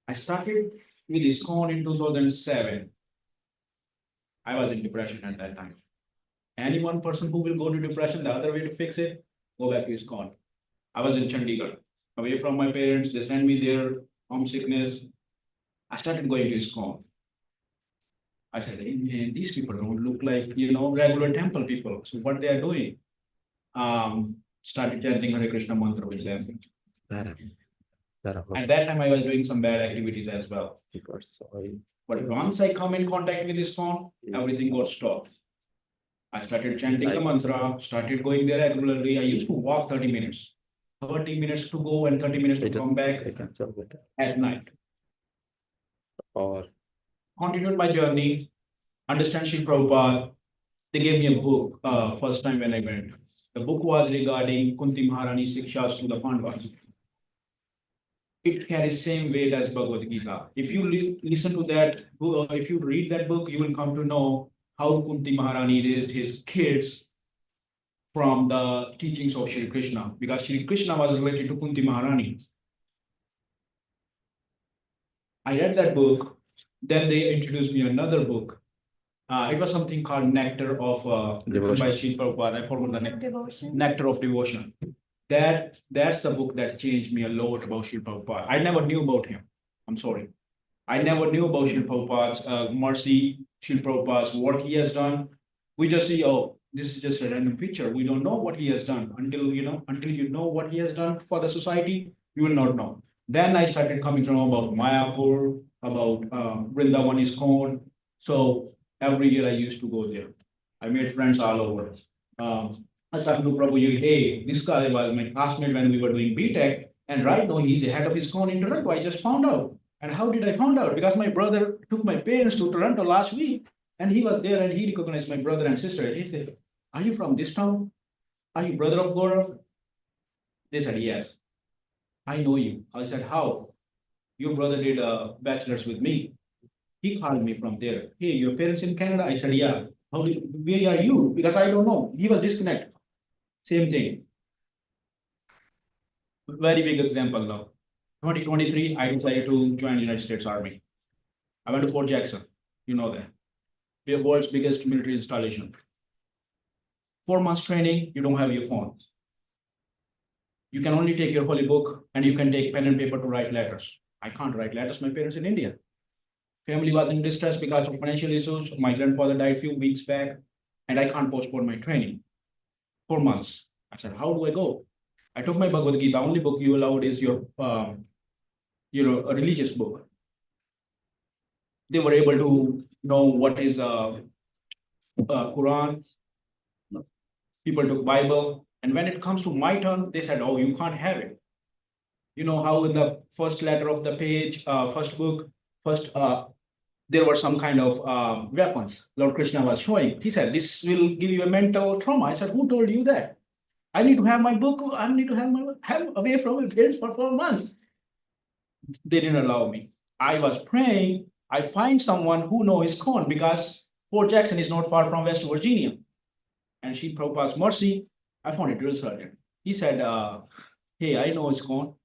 I started with ISKCON in 2007. I was in depression at that time. Any one person who will go to depression, the other way to fix it, go back to ISKCON. I was in Chandigarh, away from my parents. They sent me there, homesickness. I started going to ISKCON. I said, hey, man, these people don't look like, regular temple people. So what they are doing? Started chanting Hare Krishna mantra with them. At that time, I was doing some bad activities as well. But once I come in contact with this song, everything got stopped. I started chanting the mantra, started going there regularly. I used to walk 30 minutes. 30 minutes to go and 30 minutes to come back at night. Or continued my journey, understand Srila Prabhupada. They gave me a book first time when I went. The book was regarding Kunti Maharani Sikshas to the Pandavas. It carries same weight as Bhagavad Gita. If you listen to that book, if you read that book, you will come to know how Kunti Maharani raised his kids from the teachings of Shri Krishna, because Shri Krishna was related to Kunti Maharani. I read that book. Then they introduced me another book. It was something called Nectar of by Srila Prabhupada. I forgot the name. Nectar of Devotion. That's the book that changed me a lot about Srila Prabhupada. I never knew about him. I'm sorry. I never knew about Srila Prabhupada's mercy, Srila Prabhupada's work he has done. We just see, oh, this is just a random picture. We don't know what he has done until you know what he has done for the society, you will not know. Then I started coming to know about Mayapur, about Vrindavan ISKCON. So every year I used to go there. I made friends all over. I started to Prabhu, hey, this guy was my classmate when we were doing BTech, and right now he's the head of ISKCON in Toronto. I just found out. And how did I find out? Because my brother took my parents to Toronto last week, and he was there and he recognized my brother and sister. He said, are you from this town? Are you brother of Gaurav? They said, yes. I know you. I said, how? Your brother did a bachelor's with me. He called me from there. Hey, your parents in Canada? I said, yeah. Where are you? Because I don't know. He was disconnected. Same thing. Very big example now. 2023, I decided to join the United States Army. I went to Fort Jackson. You know that. The world's biggest military installation. 4 months training, you don't have your phone. You can only take your holy book and you can take pen and paper to write letters. I can't write letters. My parents in India. Family was in distress because of financial issues. My grandfather died a few weeks back, and I can't postpone my training. 4 months. I said, how do I go? I took my Bhagavad Gita. The only book you allowed is your, a religious book. They were able to know what is Quran. People took Bible, and when it comes to my turn, they said, oh, you can't have it. You know how in the first letter of the page, first book, there were some kind of weapons Lord Krishna was showing. He said, this will give you a mental trauma. I said, who told you that? I need to have my book. I need to have away from my parents for 4 months. They didn't allow me. I was praying. I find someone who knows ISKCON because Fort Jackson is not far from West Virginia. And Srila Prabhupada's mercy, I found a drill sergeant. He said, hey, I know ISKCON.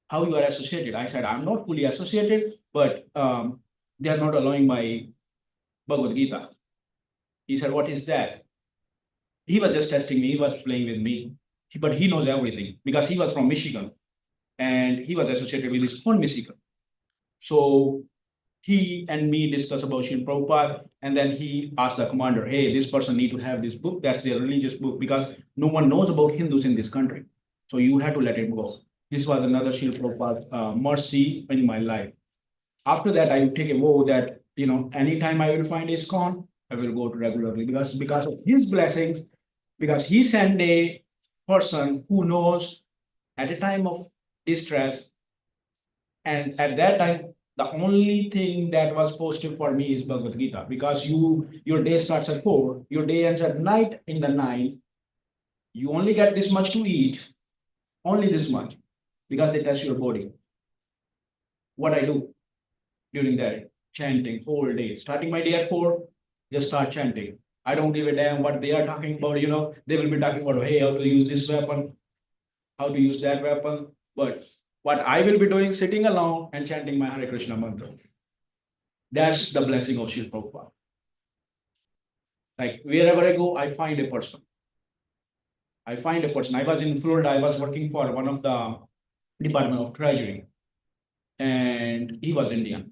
How you are associated? I said, I'm not fully associated, but they are not allowing my Bhagavad Gita. He said, what is that? He was just testing me. He was playing with me. But he knows everything because he was from Michigan and he was associated with his own Michigan. So he and me discussed about Srila Prabhupada, and then he asked the commander, hey, this person need to have this book. That's their religious book because no one knows about Hindus in this country. So you have to let it go. This was another Srila Prabhupada mercy in my life. After that, I would take a vow that, anytime I will find ISKCON, I will go to regularly because of his blessings, because he sent a person who knows at a time of distress. And at that time, the only thing that was positive for me is Bhagavad Gita, because your day starts at 4, your day ends at night in the night. You only get this much to eat, only this much, because they test your body. What I do during that, chanting whole day, starting my day at 4, just start chanting. I don't give a damn what they are talking about. They will be talking about, hey, how to use this weapon, how to use that weapon. But What I will be doing, sitting alone and chanting my Hare Krishna mantra. That's the blessing of Srila Prabhupada. Like wherever I go, I find a person. I find a person. I was in Florida. I was working for one of the Department of Treasury, and he was Indian,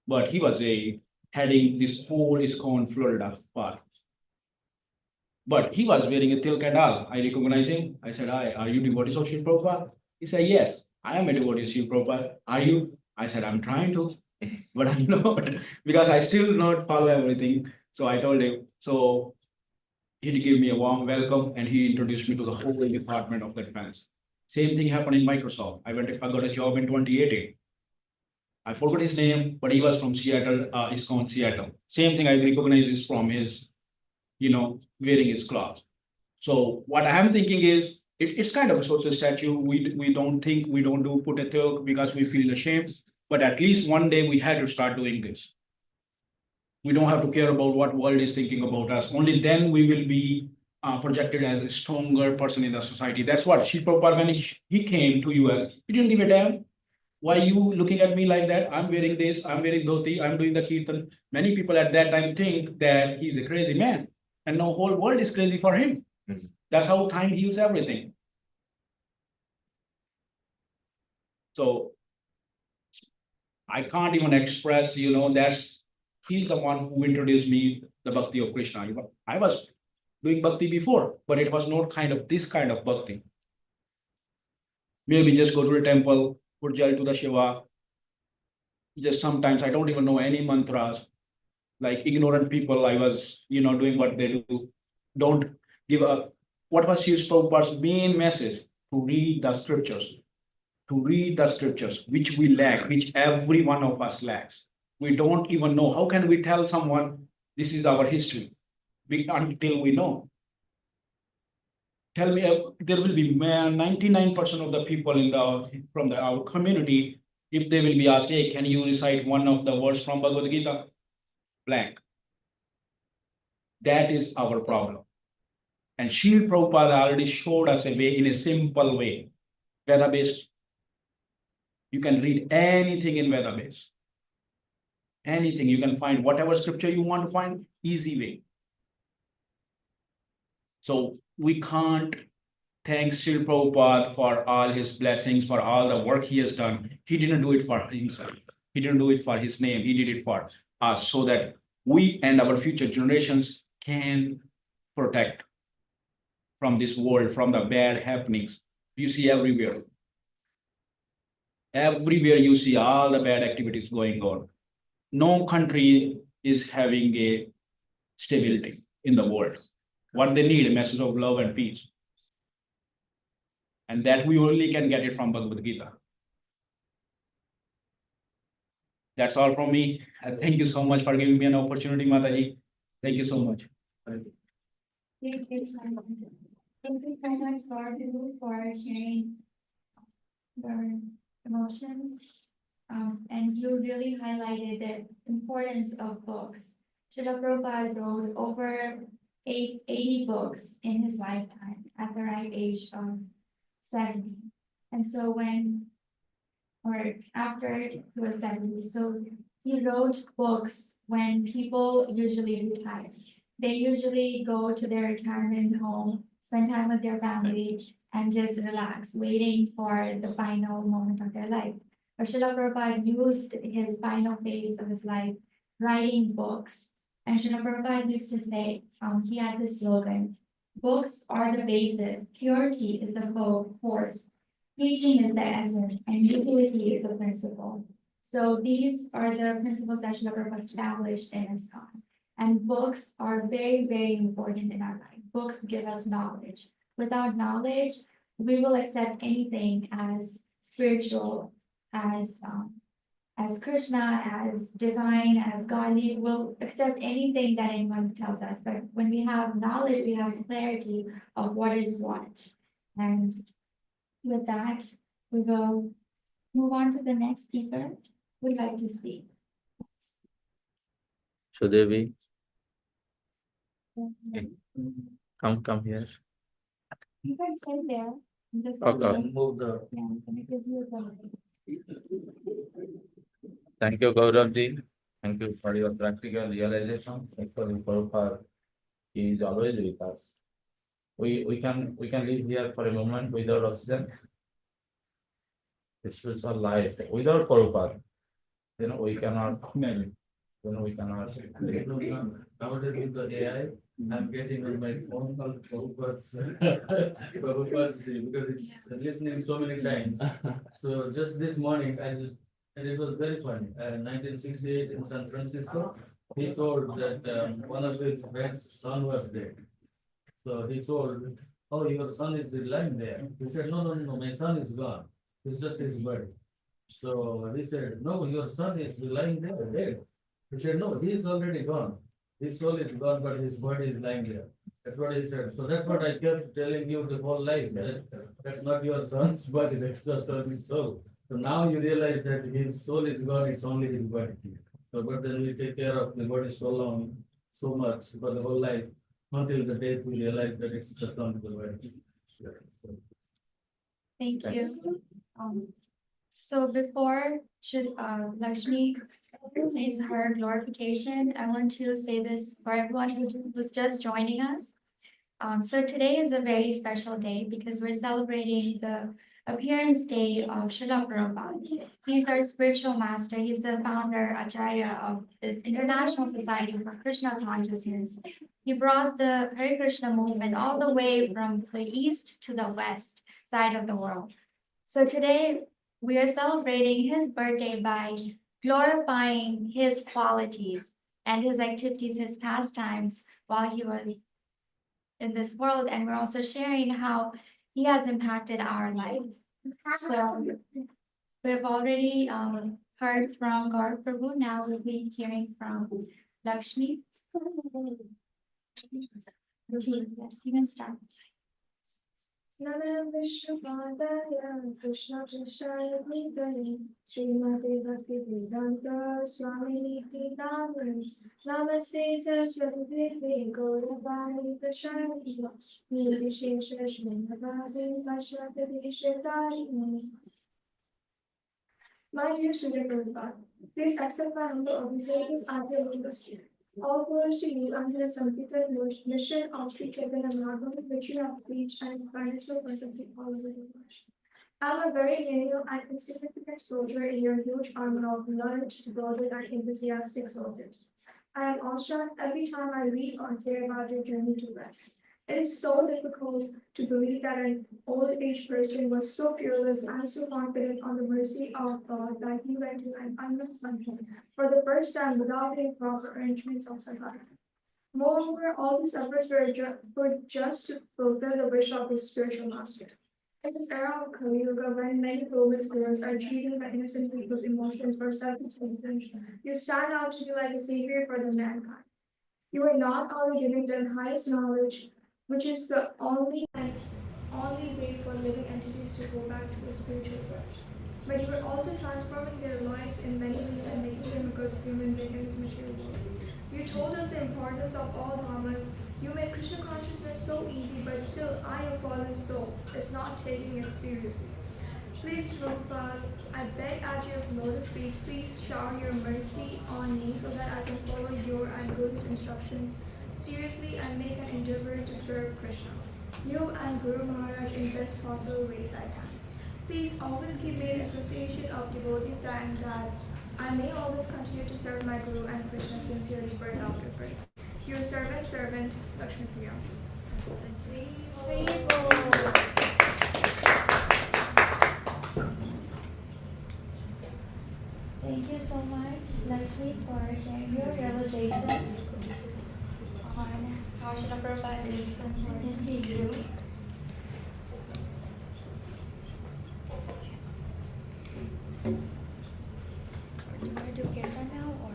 but he was heading this whole ISKCON Florida part. But he was wearing a tilk and all. I recognized him. I said, "Hi, are you devotees of Srila Prabhupada?" He said, "Yes, I am a devotee of Srila Prabhupada. Are you?" I said, "I'm trying to, but I'm not because I still not follow everything." So I told him. So he gave me a warm welcome and he introduced me to the whole department of the defense. Same thing happened in Microsoft. I got a job in 2018. I forgot his name, but he was from Seattle, ISKCON Seattle. Same thing I recognize is from his, wearing his clothes. So what I'm thinking is, it's kind of a social statue. We don't think we don't do put a tilk because we feel ashamed, but at least one day we had to start doing this. We don't have to care about what world is thinking about us. Only then we will be projected as a stronger person in the society. That's what Srila Prabhupada, when he came to US, he didn't give a damn. Why you looking at me like that? I'm wearing this, I'm wearing dhoti, I'm doing the kirtan. Many people at that time think that he's a crazy man. And the whole world is crazy for him. That's how time heals everything. So I can't even express, he's the one who introduced me the bhakti of Krishna. I was doing bhakti before, but it was not this kind of bhakti. Maybe just go to the temple, put jal to the Shiva. Just sometimes I don't even know any mantras. Like ignorant people, I was, doing what they do. Don't give up. What was Srila Prabhupada's main message? To read the scriptures. To read the scriptures, which we lack, which every one of us lacks. We don't even know. How can we tell someone this is our history until we know? Tell me, there will be 99% of the people from our community, if they will be asked, hey, can you recite one of the words from Bhagavad Gita? Blank. That is our problem. And Srila Prabhupada already showed us a way in a simple way. Veda-based. You can read anything in Veda-based. Anything you can find, whatever scripture you want to find, easy way. So we can't thank Srila Prabhupada for all his blessings, for all the work he has done. He didn't do it for himself. He didn't do it for his name. He did it for us so that we and our future generations can protect from this world, from the bad happenings. You see everywhere. Everywhere you see all the bad activities going on. No country is having a stability in the world. What they need, a message of love and peace. And that we only can get it from Bhagavad Gita. That's all from me. Thank you so much for giving me an opportunity, Mataji. Thank you so much. Thank you so much. Thank you so much for sharing your emotions. And you really highlighted the importance of books. Srila Prabhupada wrote over 80 books in his lifetime at the right age of 70. And so after he was 70, so he wrote books when people usually retire. They usually go to their retirement home, spend time with their family, and just relax, waiting for the final moment of their life. But Srila Prabhupada used his final phase of his life writing books. And Srila Prabhupada used to say, he had this slogan, books are the basis, purity is the force, preaching is the essence, and utility is the principle. So these are the principles that Srila Prabhupada established in ISKCON. And books are very, very important in our life. Books give us knowledge. Without knowledge, we will accept anything as spiritual, as Krishna, as divine, as godly. We'll accept anything that anyone tells us. But when we have knowledge, we have clarity of what is what. And with that, we will move on to the next speaker we'd like to see. Sudevi, come here. You can stay there. I'm just Okay. gonna- Move the. yeah, I'm gonna give you the. Thank you, Gauravji. Thank you for your practical realization. Thank you, Prabhupada. He is always with us. We can live here for a moment without oxygen. It's spiritual life without Prabhupada. We cannot. We cannot. Nowadays with the AI, I'm getting on my phone call Prabhupada's because it's listening so many times. So just this morning, and it was very funny. 1968 in San Francisco, he told that one of his friend's son was dead. So he told, "Oh, your son is lying there." He said, "No, my son is gone. It's just his body." So he said, "No, your son is lying there, dead." He said, "No, he is already gone. His soul is gone, but his body is lying there." That's what he said. So that's what I kept telling you the whole life, that's not your son's body, that's just his soul. So now you realize that his soul is gone, it's only his body. So, but then we take care of the body so long, so much for the whole life, until the day we realize that it's just only the body. Thank Thanks. you. So before Lakshmi says her glorification, I want to say this for everyone who was just joining us. So today is a very special day because we're celebrating the appearance day of Srila Prabhupada. He's our spiritual master. He's the founder, Acharya of this International Society for Krishna Consciousness. He brought the Hare Krishna movement all the way from the east to the west side of the world. So today we are celebrating his birthday by glorifying his qualities and his activities, his pastimes while he was in this world. And we're also sharing how he has impacted our life. So we've already heard from Gaurav Prabhu. Now we'll be hearing from Lakshmi. Yes, you can start. Namo Vishnupadaya Krishna Prasaya Bhutale Srimati Bhakti Vedanta Swamini Namani Namaste Saraswati Devi Gauravani Prashanti Nirvishesha Srimavadi Vashvata Vishetari. My dear student Prabhupada, please accept my humble obeisances at your lotus feet. All glories to you under the sanctified mission of Sri Chaitanya Mahaprabhu, which you have preached and provided so perfectly all over the world. I am a very lineal and insignificant soldier in your huge army of learned, devoted, and enthusiastic soldiers. I am awestruck every time I read or hear about your journey to rest. It is so difficult to believe that an old-age person was so fearless and so confident on the mercy of God that he went to an unknown country for the first time without any proper arrangements of survival. Moreover, all these efforts were just to fulfill the wish of his spiritual master. In this era of Kali Yuga, when many global scholars are treating the innocent people's emotions for self-indulgence, you stand out to be like a savior for the mankind. You are not only giving them highest knowledge, which is the only way for living entities to go back to a spiritual birth, but you are also transforming their lives in many ways and making them a good human being in this material world. You told us the importance of all dharmas. You made Krishna consciousness so easy, but still I, a fallen soul, is not taking it seriously. Please, Prabhupada, I beg at your lotus feet, please shower your mercy on me so that I can follow your and Guru's instructions seriously and make an endeavor to serve Krishna, you and Guru Maharaj in best possible ways I can. Please always keep me in association of devotees and that I may always continue to serve my Guru and Krishna sincerely birth after birth. Your servant, Lakshmi Priya. Thank you so much, Lakshmi, for sharing your realizations on how Srila Prabhupada is important to you. Do you want to do Kirtan now, or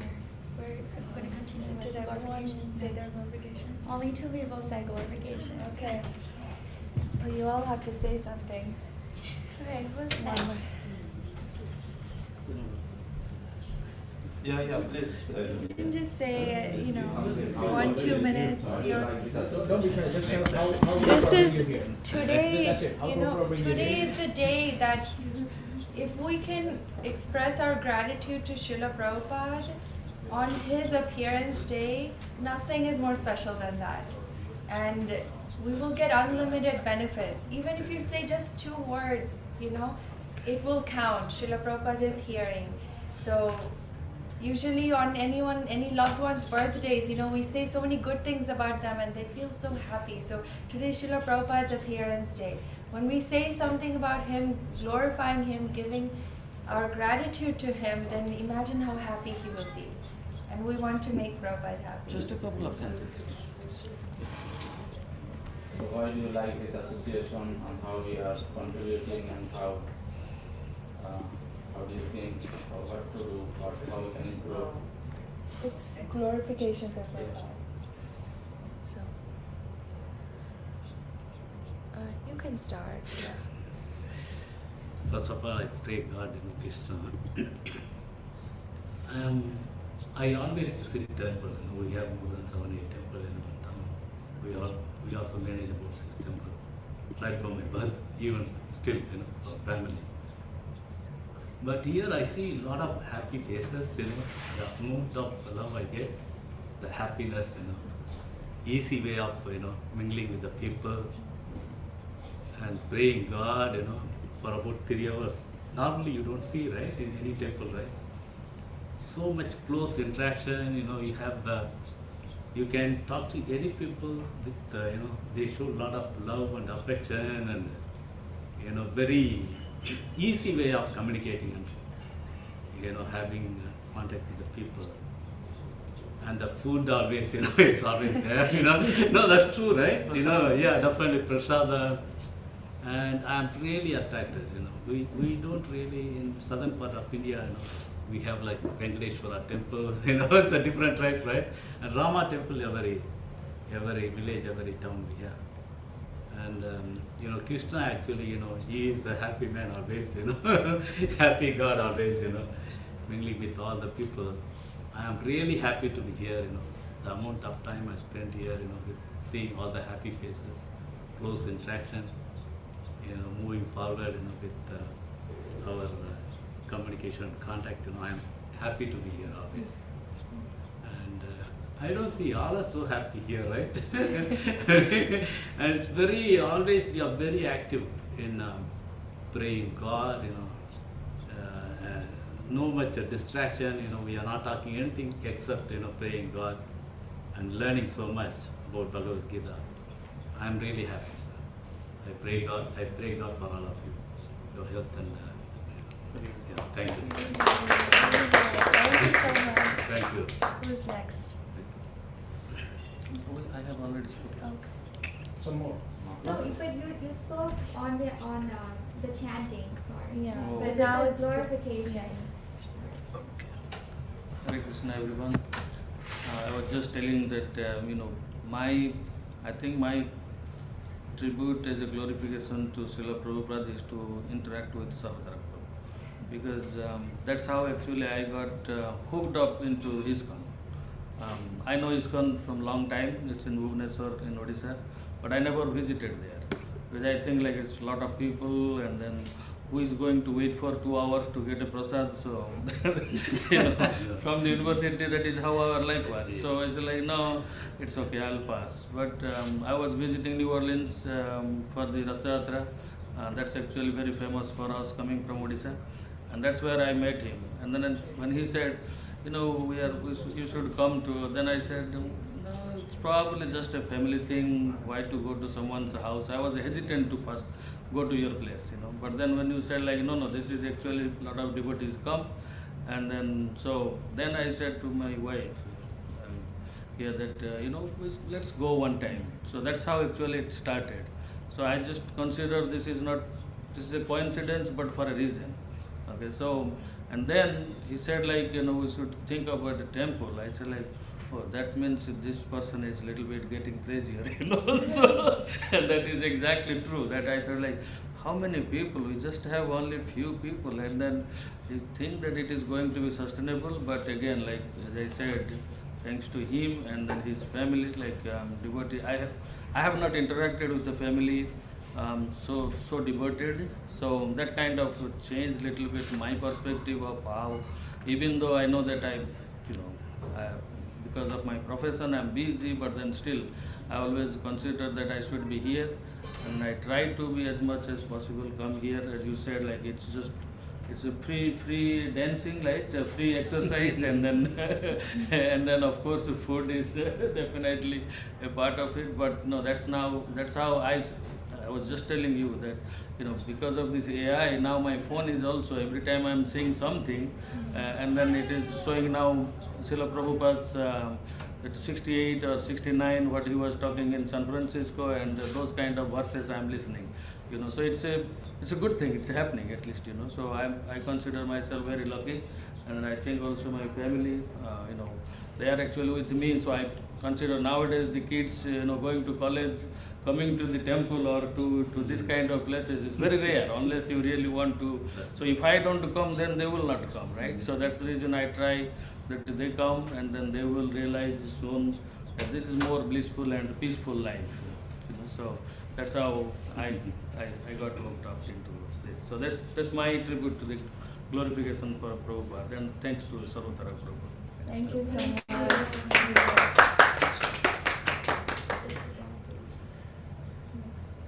we're going to continue with glorification? Say their glorifications? Only two people said glorification. Okay. Well, you all have to say something. Okay, who's next? Yeah, please. You can just say, 1-2 minutes. Don't be shy, just tell how This are is you here? today, That's it. How proper today you is the day that if we can express our gratitude to Srila Prabhupada on his appearance day, nothing is more special than that. And we will get unlimited benefits. Even if you say just 2 words, it will count. Srila Prabhupada is hearing. So usually on any loved one's birthdays, we say so many good things about them and they feel so happy. So today is Srila Prabhupada's appearance day. When we say something about him, glorifying him, giving our gratitude to him, then imagine how happy he will be. And we want to make Prabhupada happy. Just a couple of sentences. So why do you like this association and how we are contributing and how do you think or what to do or how we can improve? It's glorifications of Prabhupada. So, you can start. First of all, I pray God, Krishna. I always visit temple. We have more than 7-8 temples in one town. We also manage about 6 temples, right from my birth, even still, our family. But here I see a lot of happy faces, the amount of love I get, the happiness, easy way of, mingling with the people and praying God, for about 3 hours. Normally you don't see, right, in any temple, right? So much close interaction, you can talk to any people with, they show a lot of love and affection and, very easy way of communicating and, having contact with the people. And the food always, it's always there, No, that's true, right? Yeah, definitely prasada. And I'm really attracted, We don't really, in southern part of India, we have like Venkateshwara temple, it's a different type, right? And Rama temple, every village, every town we have. And, Krishna actually, he is a happy man always, happy God always, mingling with all the people. I am really happy to be here, the amount of time I spent here, with seeing all the happy faces, close interaction, moving forward, with our communication, contact, I am happy to be here always. And I don't see all are so happy here, right? And it's always we are very active in praying God, no much distraction, we are not talking anything except, praying God and learning so much about Bhagavad Gita. I am really happy, sir. I pray God for all of you, your health and yeah, thank you. Thank you so much. Thank you. Who's next? I have already spoken. Okay. Some more. No, but you spoke on the chanting part. Oh. So So now this it's is glorifications. Hare Krishna, everyone. I was just telling that, I think my tribute as a glorification to Srila Prabhupada is to interact with Sarvatara Prabhu. Because that's how actually I got hooked up into ISKCON. I know ISKCON from long time, it's in Bhubaneswar in Odisha, but I never visited there. Because I think like it's a lot of people and then who is going to wait for 2 hours to get a prasad, so from the university, that is how our life was. So it's like, no, it's okay, I'll pass. But I was visiting New Orleans for the Rath Yatra. That's actually very famous for us coming from Odisha. And that's where I met him. And then when he said, you should come to, then I said, no, it's probably just a family thing, why to go to someone's house? I was hesitant to first go to your place, But then when you said like, no, this is actually a lot of devotees come. And then I said to my wife, here that, let's go one time. So that's how actually it started. So I just consider this is a coincidence, but for a reason. Okay, so, and then he said like, we should think about the temple. I said like, oh, that means this person is a little bit getting crazier, So, and that is exactly true. That I thought like, how many people? We just have only few people, and then you think that it is going to be sustainable. But again, like as I said, thanks to him and then his family, like devotee. I have not interacted with the family so devoted. So that kind of changed little bit my perspective of how, even though I know that I, because of my profession I'm busy, but then still I always consider that I should be here, and I try to be as much as possible come here. As you said, like it's a free dancing, like a free exercise, and then and then of course the food is definitely a part of it. But no, that's how I was just telling you that because of this AI now my phone is also every time I'm saying something and then it is showing now Srila Prabhupada's at 68 or 69 what he was talking in San Francisco, and those kind of verses I'm listening. So it's a good thing, it's happening at least. So I consider myself very lucky, and I think also my family, they are actually with me. So I consider nowadays the kids, going to college, coming to the temple or to this kind of places is very rare unless you really want to. So if I don't come, then they will not come, right? So that's the reason I try that they come, and then they will realize soon that this is more blissful and peaceful life. So that's how I got hooked up into this. So that's my tribute to the glorification for Prabhupada, and thanks to Sarvatara Prabhupada. Thank you so much. Next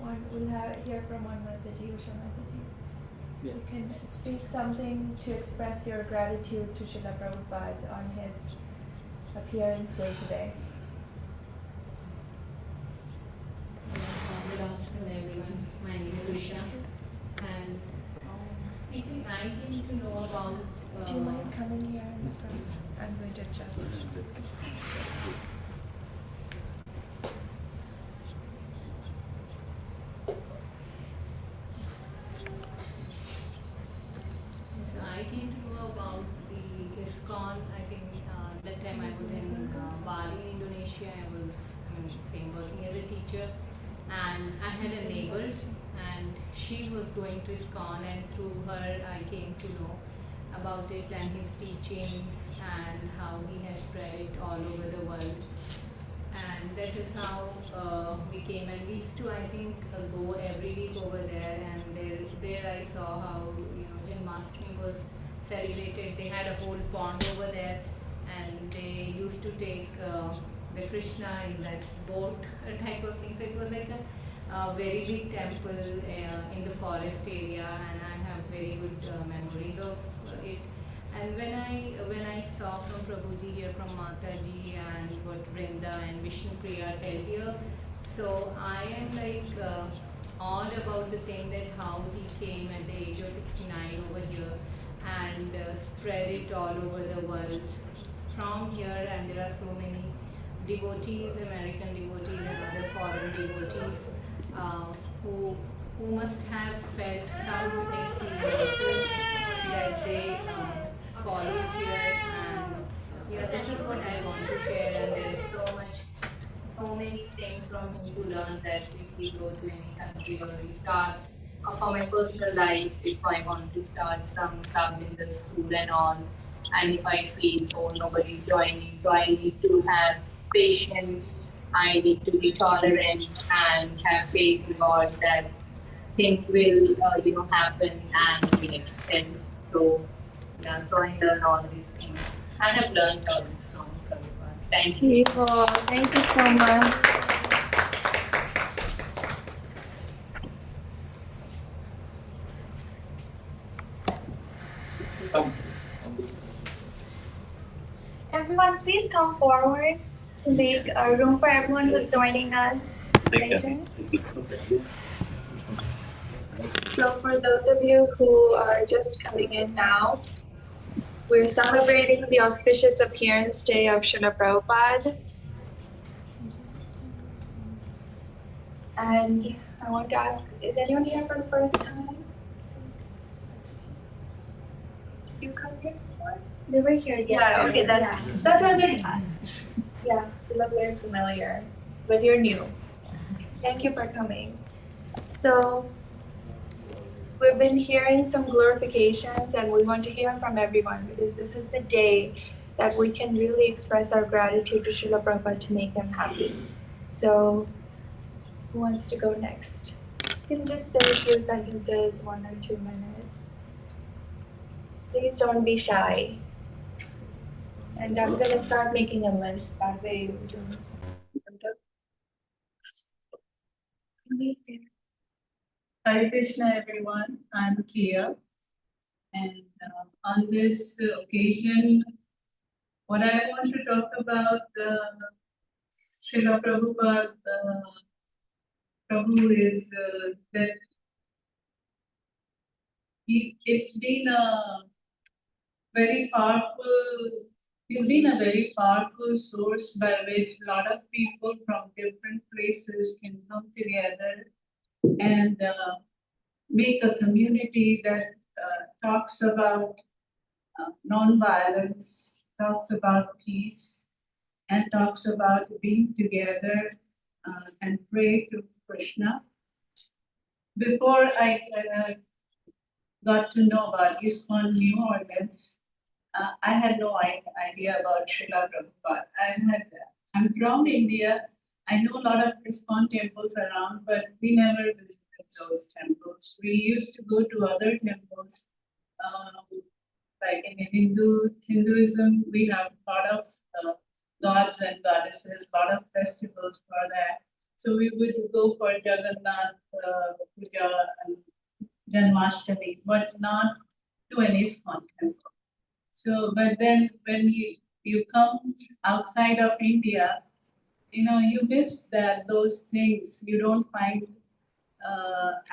one, we'll hear from one Mataji, Usha Mataji. Yeah. You can speak something to express your gratitude to Srila Prabhupada on his appearance day today. Good afternoon, everyone. My name is Usha, and actually I came to know about. Do you mind coming here in the front? I'm going to adjust. So I came to know about the ISKCON. I think that time I was in Bali, Indonesia. I was working as a teacher, and I had a neighbor, and she was going to ISKCON, and through her I came to know about it and his teachings and how he has spread it all over the world. And that is how we came, and we used to, I think, go every week over there, and there I saw how Janmashtami was celebrated. They had a whole pond over there, and they used to take the Krishna in that boat type of thing. So it was like a very big temple in the forest area, and I have very good memories of it. And when I saw from Prabhuji here, from Mataji, and what Vrinda and Vishnu Priya tell here, so I am like awed about the thing that how he came at the age of 69 over here and spread it all over the world from here. And there are so many devotees, American devotees and other foreign devotees who must have felt some experiences that they followed here. And this is what I want to share, and there's so many things from him to learn, that if we go to any country or we start for my personal life, if I want to start some club in the school and all, and if I feel nobody's joining, so I need to have patience, I need to be tolerant and have faith in God that things will happen and be extended. So I learn all these things. I have learned all this from Prabhupada. Thank you. Thank you so much. Everyone, please come forward to make a room for everyone who's joining us later. So for those of you who are just coming in now, we're celebrating the auspicious appearance day of Srila Prabhupada. And I want to ask, is anyone here for the first time? Did you come here before? They were here yesterday. Yeah, okay, that's what I thought. Yeah, you look very familiar, but you're new. Thank you for coming. So we've been hearing some glorifications and we want to hear from everyone because this is the day that we can really express our gratitude to Srila Prabhupada to make them happy. So who wants to go next? You can just say a few sentences, 1 or 2 minutes. Please don't be shy. And I'm gonna start making a list, that way you don't. Hare Krishna, everyone. I'm Kia, and on this occasion, what I want to talk about, Srila Prabhupada, Prabhu, is that it's been a very powerful. He's been a very powerful source by which a lot of people from different places can come together and make a community that talks about non-violence, talks about peace, and talks about being together and pray to Krishna. Before I got to know about ISKCON New Orleans, I had no idea about Srila Prabhupada. I'm from India. I know a lot of ISKCON temples around, but we never visited those temples. We used to go to other temples, like in Hinduism, we have a lot of gods and goddesses, a lot of festivals for that. So we would go for Jagannath Puja and Janmashtami, but not to an ISKCON temple. So, but then when you come outside of India, you miss those things. You don't find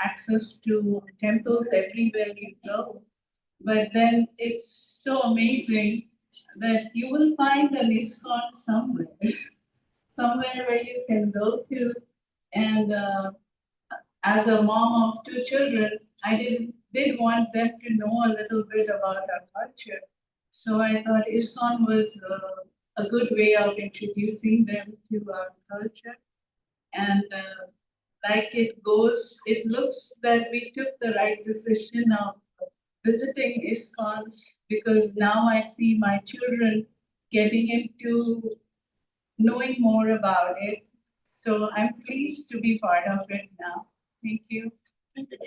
access to temples everywhere you go. But then it's so amazing that you will find an ISKCON somewhere, somewhere where you can go to. And as a mom of 2 children, I did want them to know a little bit about our culture. So I thought ISKCON was a good way of introducing them to our culture. And like it goes, it looks that we took the right decision of visiting ISKCON because now I see my children getting into knowing more about it. So I'm pleased to be part of it now. Thank you. Thank you,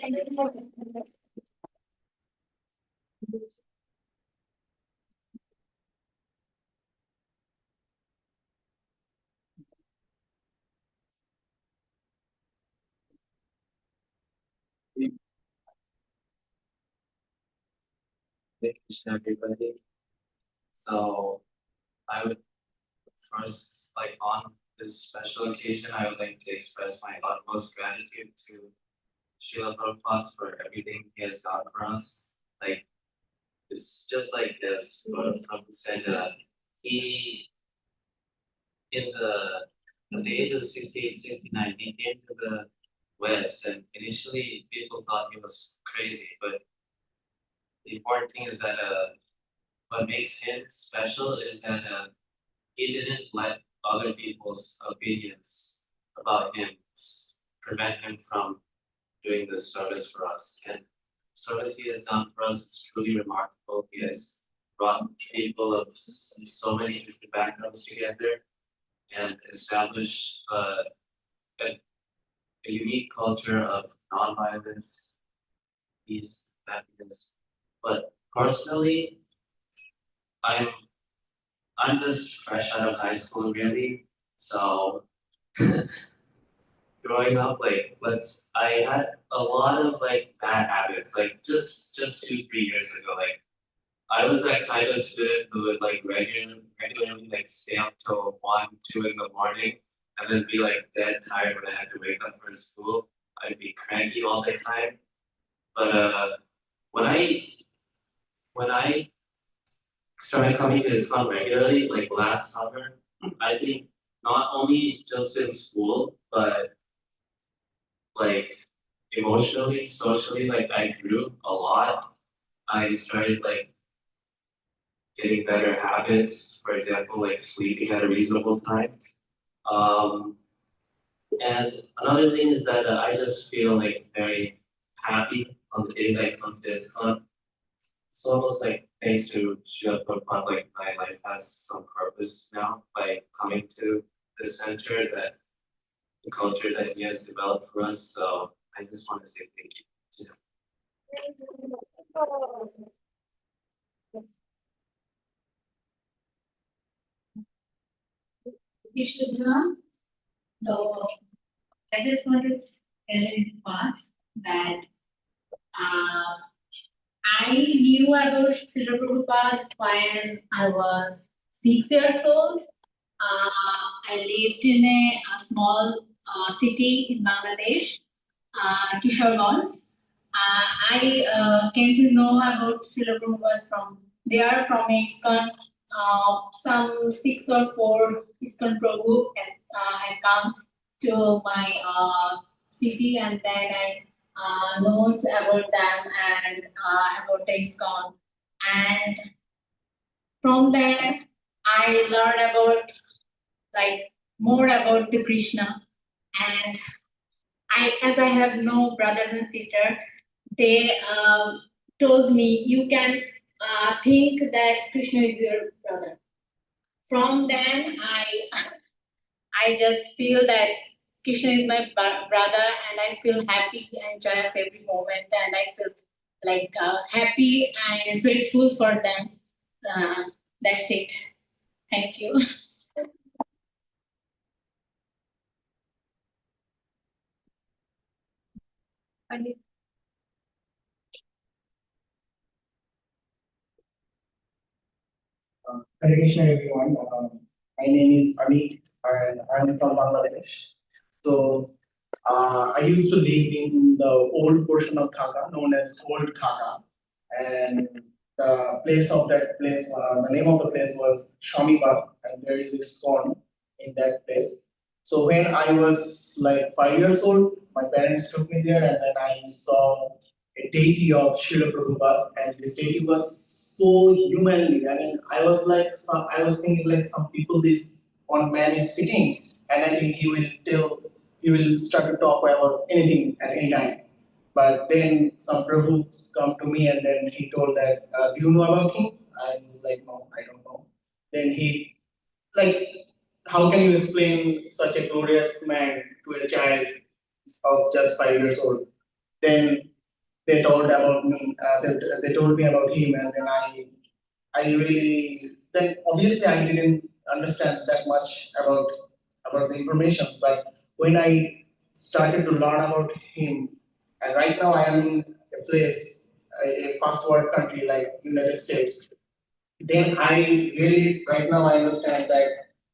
everybody. So I would first, like on this special occasion, I would like to express my utmost gratitude to Srila Prabhupada for everything he has done for us. Like, it's just like this, what Prabhupada said, he, at the age of 68, 69, he came to the West, and initially people thought he was crazy, but the important thing is that what makes him special is that he didn't let other people's opinions about him prevent him from doing this service for us. And service he has done for us is truly remarkable. He has brought people of so many different backgrounds together and established a unique culture of nonviolence, peace, happiness. But personally, I'm just fresh out of high school, really. So growing up, I had a lot of bad habits. Like just 2-3 years ago, I was that kind of student who would regularly stay up till 1-2 in the morning, and then be dead tired when I had to wake up for school. I'd be cranky all the time. But when I started coming to ISKCON regularly, last summer, I think not only just in school, but emotionally, socially, I grew a lot. I started getting better habits, for example, sleeping at a reasonable time. And another thing is that I just feel very happy on the days I come to ISKCON, it's almost like thanks to Srila Prabhupada, like my life has some purpose now by coming to the center that the culture that he has developed for us. So I just want to say thank you. Krishna. So I just want to tell in fast that I knew about Srila Prabhupada when I was 6 years old. I lived in a small city in Bangladesh, Kishoreganj. I came to know about Srila Prabhupada from there, from ISKCON. Some 6 or 4 ISKCON Prabhu had come to my city, and then I know about them and about the ISKCON. And from there, I learned about more about the Krishna. And as I have no brothers and sisters, they told me you can think that Krishna is your brother. From then, I just feel that Krishna is my brother, and I feel happy and joyous every moment, and I feel happy and grateful for them. That's it. Thank you. Hare Krishna everyone. My name is Amit and I'm from Bangladesh. So I used to live in the old portion of Dhaka known as Old Dhaka, and the name of the place was Shamibag, and there is ISKCON in that place. So when I was like 5 years old, my parents took me there, and then I saw a deity of Srila Prabhupada, and this deity was so humanly. I mean, I was thinking like some people, this one man is sitting, and I think he will start to talk about anything at any time. But then some Prabhus come to me, and then he told that, do you know about him? I was like, no, I don't know. Then he, like, how can you explain such a glorious man to a child of just 5 years old? Then they told about me, they told me about him, and then then obviously I didn't understand that much about the information, but when I started to learn about him, and right now I am in a place, a first world country like United States, then I really, right now I understand that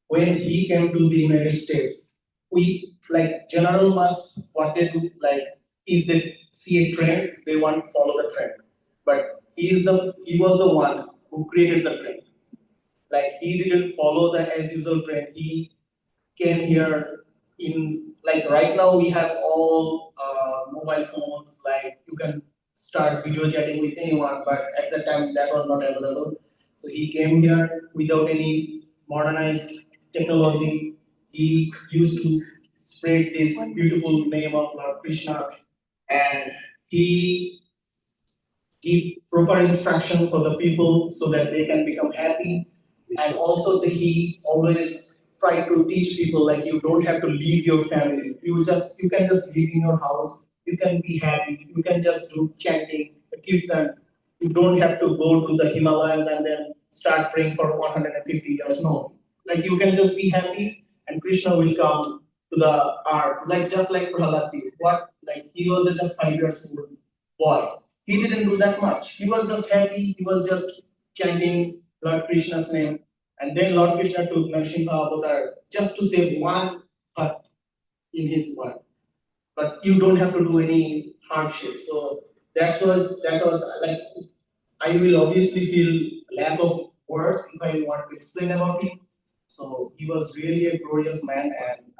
when he came to the United States, we, like, general must, what they do, like, if they see a trend, they want to follow the trend. But he was the one who created the trend. Like, he didn't follow the as usual trend. He came here in, like, right now we have all mobile phones, like you can start video chatting with anyone, but at that time that was not available. So he came here without any modernized technology. He used to spread this beautiful name of Lord Krishna, and he give proper instruction for the people so that they can become happy. And also he always try to teach people, like, you don't have to leave your family. You can just live in your house. You can be happy. You can just do chanting, kirtan. You don't have to go to the Himalayas and then start praying for 150 years. No, like, you can just be happy, and Krishna will come to the earth, like just like Prahlad did. What, like, he was just 5 years old boy. He didn't do that much. He was just happy. He was just chanting Lord Krishna's name. And then Lord Krishna took Narsimha Avatar just to save one bhatt in his world. But you don't have to do any hardship. So that was like, I will obviously feel lack of words if I want to explain about him. So he was really a glorious man, and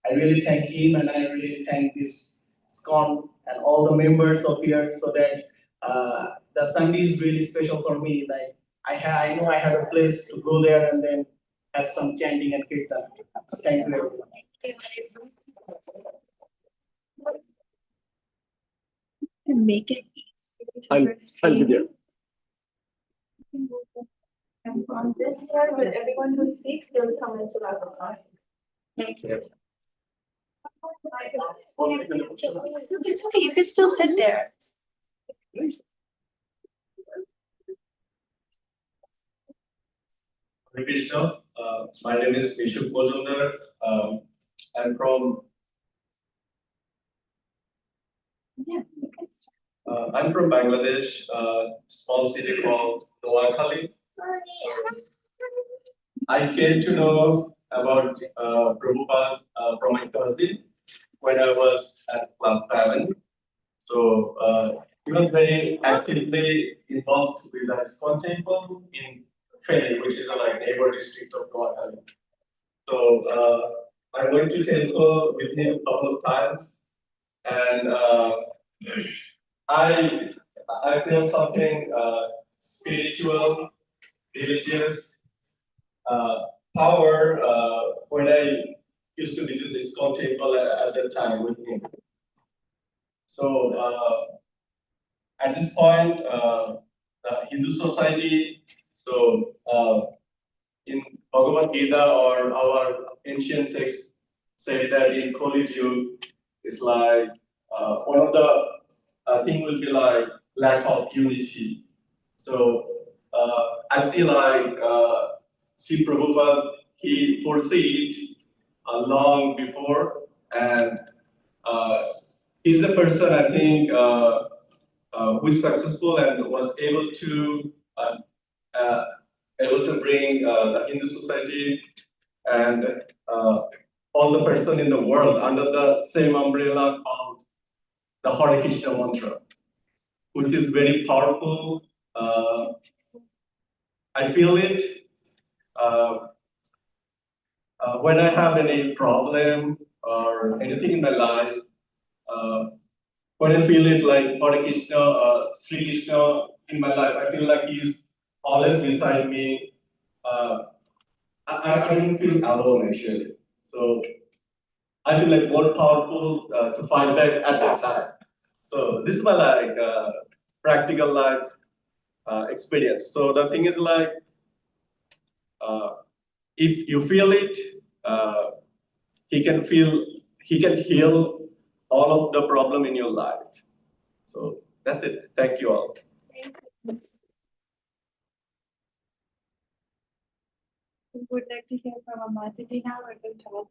I really thank him, and I really thank this ISKCON and all the members of here, so that the Sunday is really special for me. Like, I know I have a place to go there and then have some chanting and kirtan. So thank you everyone. can make it easy to I'll be explain. there. And from this year, with everyone who speaks, they will come into our class. Thank you. It's okay, you can still sit there. Hare Krishna. My name is Vishu Kolundar. I'm from Bangladesh, small city called Noakhali. I came to know about Prabhupada from my cousin when I was at class 7. So he was very actively involved with the ISKCON temple in Feni, which is a neighbor district of Noakhali. So I went to temple with him a couple of times, and I feel something spiritual, religious power when I used to visit this ISKCON temple at that time with him. So at this point, the Hindu society, in Bhagavad Gita or our ancient texts say that in Kali Yuga, it's like one of the thing will be like lack of unity. So I see see Prabhupada, he foresee it long before, and he's a person I think who is successful and was able to bring the Hindu society and all the person in the world under the same umbrella called the Hare Krishna mantra, which is very powerful. I feel it when I have any problem or anything in my life. When I feel it like Hare Krishna, Sri Krishna in my life, I feel like he's always beside me. I don't feel alone actually. So I feel like more powerful to fight back at that time. So this is my practical life experience. So the thing is if you feel it, he can heal all of the problem in your life. So that's it. Thank you all. We would like to hear from Amasiti now or Gulraj.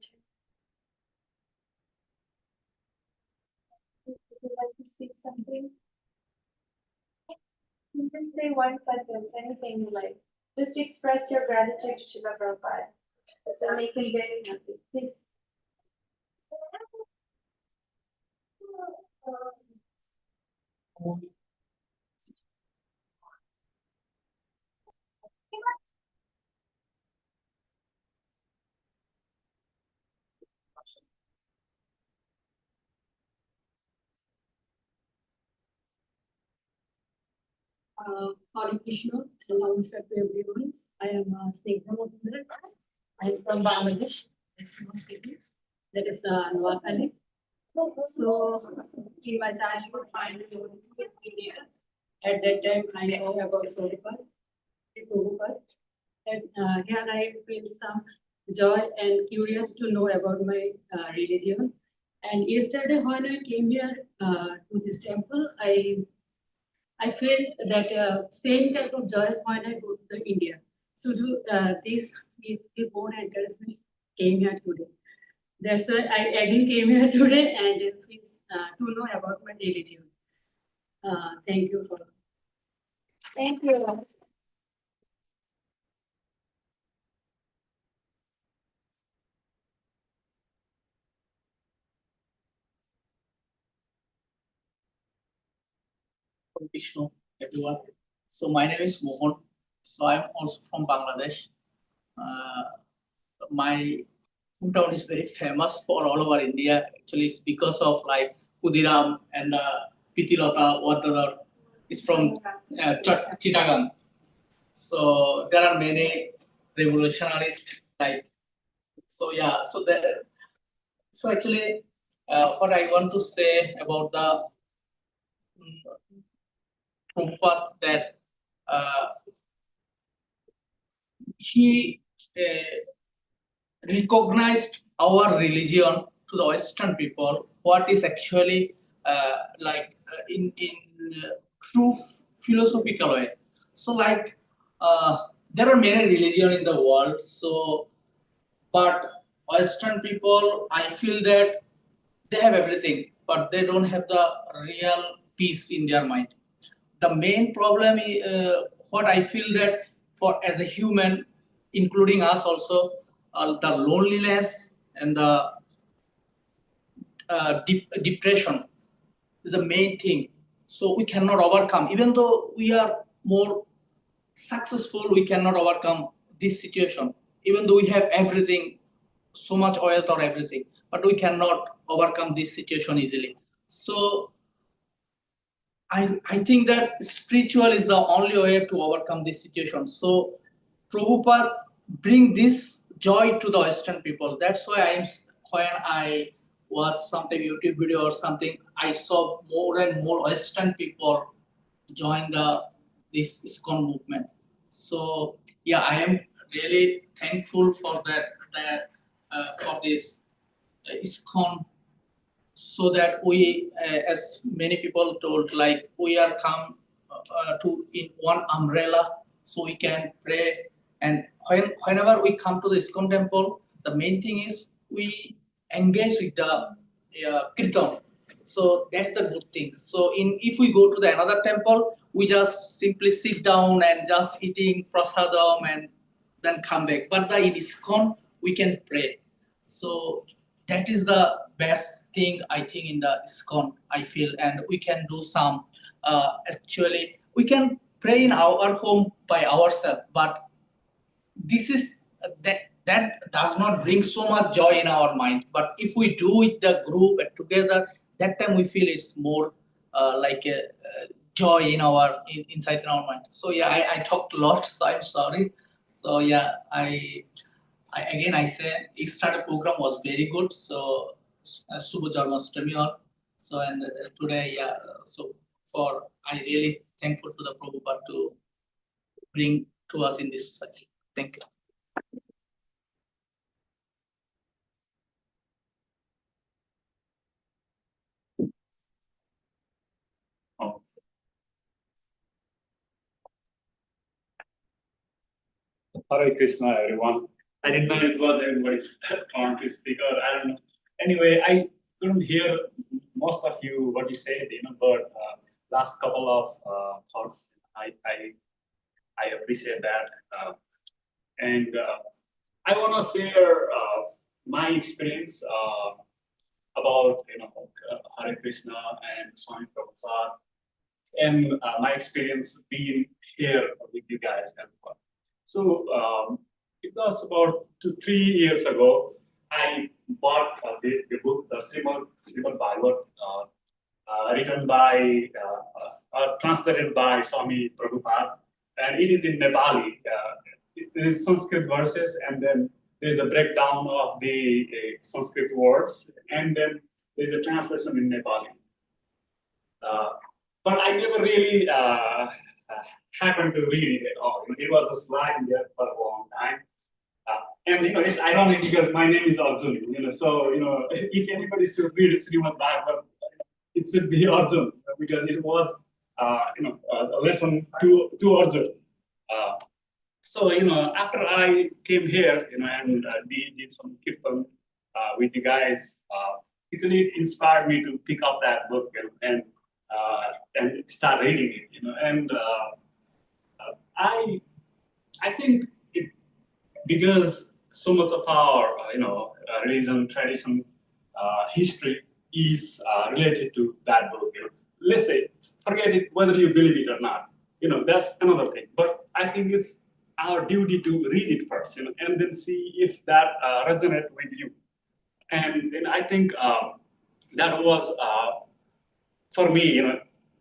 Would you like to say something? You can say one sentence, anything you like. Just express your gratitude to Srila Prabhupada. This will make him very happy. Please. Hare Krishna, namaskar to everyone. I am Sneha Mothandar. I am from Bangladesh, a small city that is Noakhali. So, in my childhood, I lived in India. At that time, I know about Prabhupada. And here I feel some joy and curious to know about my religion. And yesterday, when I came here to this temple, I felt that same type of joy when I go to India. So this born encouragement came here today. That's why I again came here today and it feels to know about my religion. Thank you for. Thank you. Vishnu, everyone. So my name is Mohan. So I'm also from Bangladesh. My hometown is very famous for all over India. Actually, it's because of like Kudiram and Pitilota Wadarar is from Chittagong. So there are many revolutionists like. So yeah. So actually, what I want to say about the Prabhupada that he recognized our religion to the Western people, what is actually in true philosophical way. So like there are many religion in the world, so but Western people, I feel that they have everything, but they don't have the real peace in their mind. The main problem is what I feel that for as a human, including us also, the loneliness and the depression is the main thing. So we cannot overcome, even though we are more successful, we cannot overcome this situation. Even though we have everything, so much wealth or everything, but we cannot overcome this situation easily. So I think that spiritual is the only way to overcome this situation. So Prabhupada bring this joy to the Western people. That's why when I watch something YouTube video or something, I saw more and more Western people join this ISKCON movement. So yeah, I am really thankful for that for this ISKCON, so that we, as many people told, like we are come to in one umbrella, so we can pray. And whenever we come to the ISKCON temple, the main thing is we engage with the kirtan. So that's the good thing. So if we go to the another temple, we just simply sit down and just eating prasadam and then come back. But in ISKCON, we can pray. So that is the best thing I think in the ISKCON, I feel. And we can do some, actually, we can pray in our home by ourselves, but this is that does not bring so much joy in our mind. But if we do with the group and together, that time we feel it's more like a joy in our inside in our mind. So yeah, I talked a lot, so I'm sorry. So yeah, I again I say Easter program was very good. So Subha Janmashtami all. So and today yeah, so for I really thankful to the Prabhupada to bring to us in this society. Thank you. Hare Krishna, everyone. I didn't know it was everybody's turn to speak, or I don't know. Anyway, I couldn't hear most of you what you said, but last couple of thoughts, I appreciate that, and I want to share my experience about Hare Krishna and Swami Prabhupada, and my experience being here with you guys as well. So it was about 2-3 years ago. I bought the book, the Srimad Bhagavad, written by, translated by Swami Prabhupada, and it is in Nepali. It is Sanskrit verses, and then there's a breakdown of the Sanskrit words, and then there's a translation in Nepali. But I never really happened to read it at all. It was a slide there for a long time. And it's ironic because my name is Arjun, so if anybody should read Srimad Bhagavad, it should be Arjun, because it was a lesson to Arjun. So after I came here, and did some kirtan with you guys, actually it inspired me to pick up that book and start reading it, and I think it, because so much of our religion, tradition, history is related to that book. Let's say, forget it whether you believe it or not. That's another thing. But I think it's our duty to read it first, and then see if that resonates with you. And I think that was for me,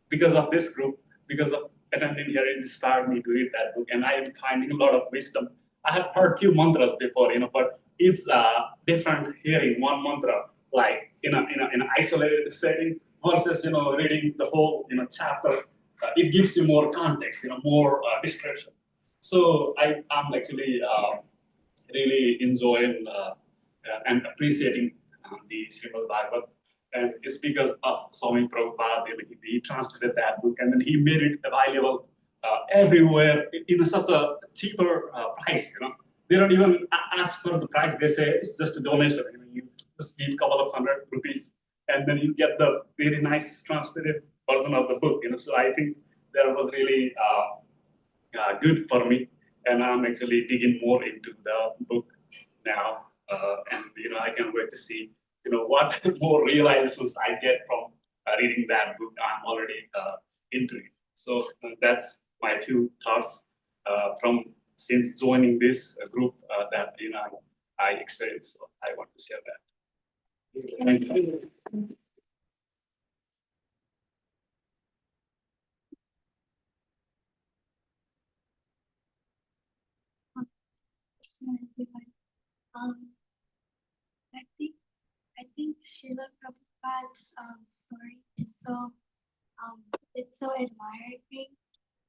because of this group, because of attending here, it inspired me to read that book, and I am finding a lot of wisdom. I have heard few mantras before, but it's different hearing one mantra like in an isolated setting versus reading the whole chapter. It gives you more context, more description. So I'm actually really enjoying and appreciating the Srimad Bhagavad. And it's because of Swami Prabhupada. He translated that book and then he made it available everywhere in such a cheaper price. They don't even ask for the price. They say it's just a donation. You just give a couple of ₹100 and then you get the very nice translated version of the book. So I think that was really good for me, and I'm actually digging more into the book now. And I can't wait to see what more realizations I get from reading that book. I'm already into it. So that's my few thoughts from since joining this group that I experienced. So I want to share that. Thank you. Um, I think Srila Prabhupada's story is so it's so admiring,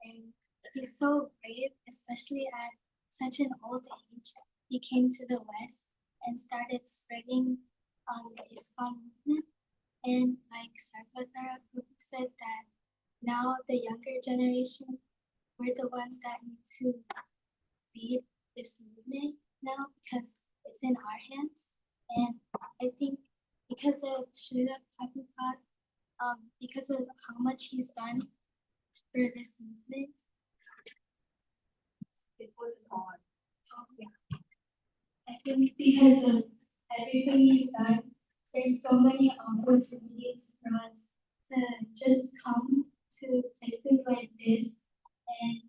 and he's so brave, especially at such an old age. He came to the West and started spreading the ISKCON movement. And like Sarvatara Prabhu said that now the younger generation, we're the ones that need to lead this movement now because it's in our hands. And I think because of Srila Prabhupada, because of how much he's done for this movement, it was on. Oh, yeah. I think because of everything he's done, there's so many opportunities for us to just come to places like this. And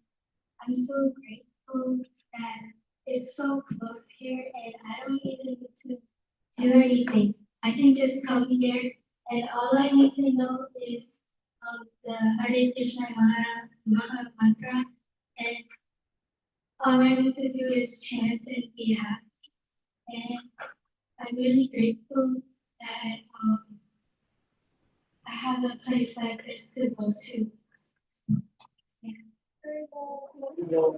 I'm so grateful that it's so close here and I don't even need to do anything. I can just come here and all I need to know is the Hare Krishna Maha Mantra, and all I need to do is chant and be happy. And I'm really grateful that I have a place like this to go to. Yeah.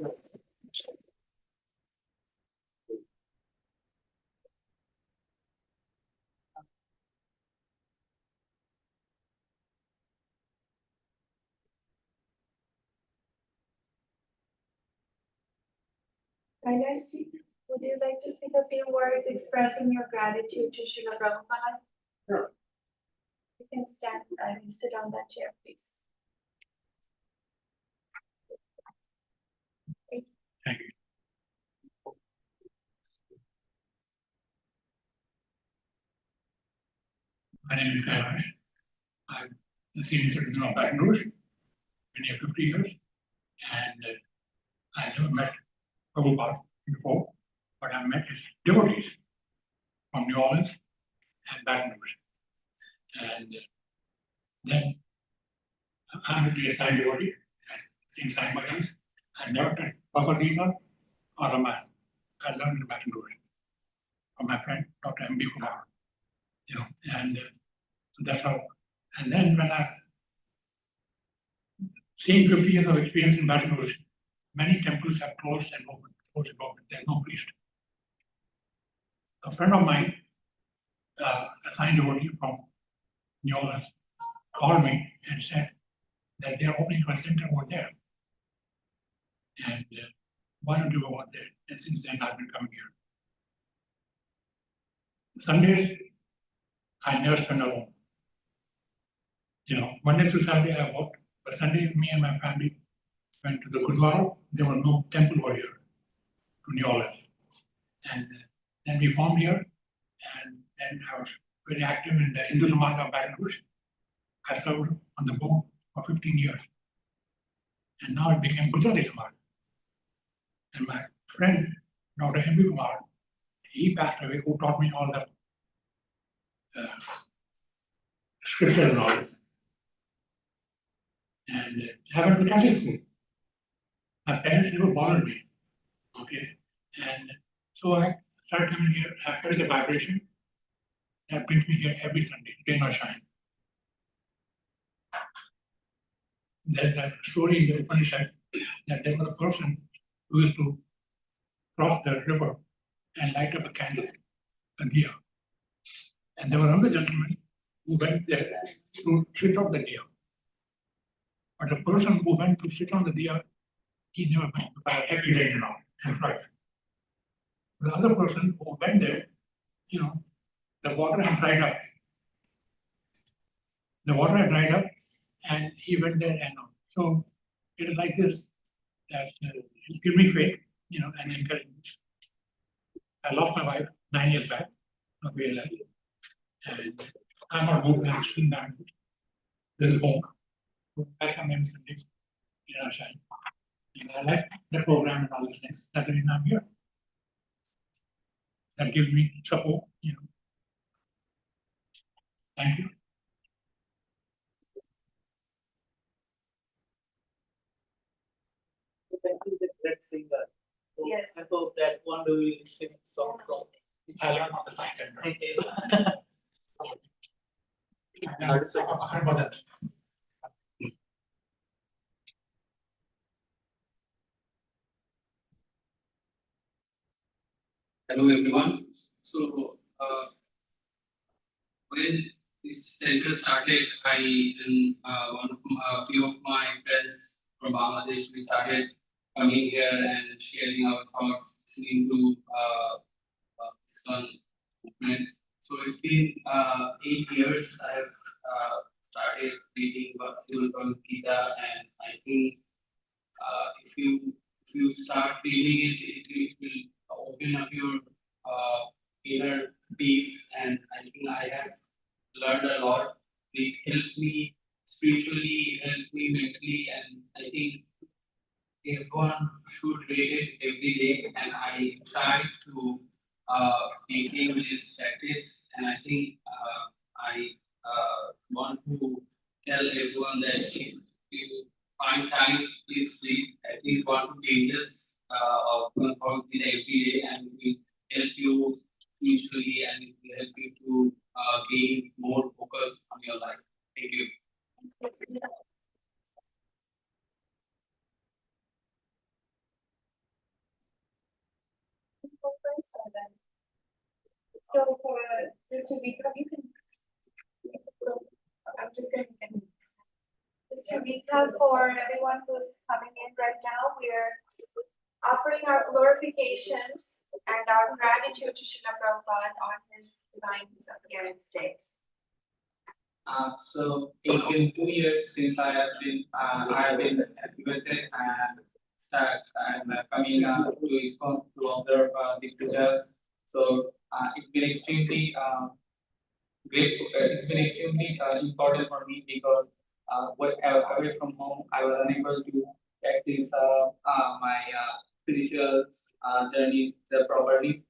Rajarshi, would you like to speak a few words expressing your gratitude to Srila Prabhupada? Sure. You can stand and sit on that chair, please. Thank you. My name is Kailash. I'm the senior citizen of Baton Rouge, been here 50 years, and I never met Prabhupada before, but I met his devotees from New Orleans and Baton Rouge. And then I'm a assigned devotee, seen sign buttons. I never touched Bhagavad Gita or Ramayana. I learned in Baton Rouge from my friend, Dr. M.B. Kumar. And so that's how. And then when I seen 50 years of experience in Baton Rouge, many temples have closed and opened, closed and opened. There's no priest. A friend of mine, a signed devotee from New Orleans, called me and said that they're opening a center over there. And why don't you go out there? And since then, I've been coming here. Sundays, I never spend alone. Monday through Saturday I worked, but Sunday, me and my family went to the Gurdwara. There was no temple over here to New Orleans. And then we formed here, and then I was very active in the Hindu Samaj of Baton Rouge. I served on the board for 15 years. And now it became Gujarati Samaj. And my friend, Dr. M.B. Kumar, he passed away, who taught me all the scripture and all. And I went to Catholic school. My parents never bothered me. Okay. And so I started coming here after the vibration. That brings me here every Sunday, rain or shine. there's a story in the Upanishad that there was a person who used to cross the river and light up a candle, a diya. And there was another gentleman who went there to switch off the diya. But the person who went to switch on the diya, he never went by a heavy rain and floods. The other person who went there, the water had dried up. The water had dried up, and he went there and so it is like this, that it give me faith, and encouragement. I lost my wife 9 years back, not very well. And I'm not moved, I'm still not moved. This is home. I come in Sunday, shine. And I like the program and all these things. That's the reason I'm here. That gives me support, Thank you. The great singer. So Yes. I hope that one day we will sing song from. I learned on the science center. Thank you. Hello everyone. So when this center started, I and a few of my friends from Bangladesh, we started coming here and sharing our thoughts, listening to ISKCON movement. So it's been 8 years I've started reading Srila Gita, and I think if you start reading it, it will open up your inner peace, and I think I have learned a lot. It helped me spiritually, helped me mentally, and I think everyone should read it every day, and I try to maintain this practice, and I think I want to tell everyone that if you find time, please read at least 1 to 2 pages of Bhagavad Gita every day, and it will help you spiritually, and it will help you to gain more focus on your life. Thank you. So for just to recap, you can. I'm just going to. Just to recap for everyone who's coming in right now, we're offering our glorifications and our gratitude to Srila Prabhupada on his divine appearance day. So it's been 2 years since I have been at USA and coming to ISKCON to observe the Pujas. So it's been extremely grateful. It's been extremely important for me because away from home, I was unable to practice my spiritual journey properly,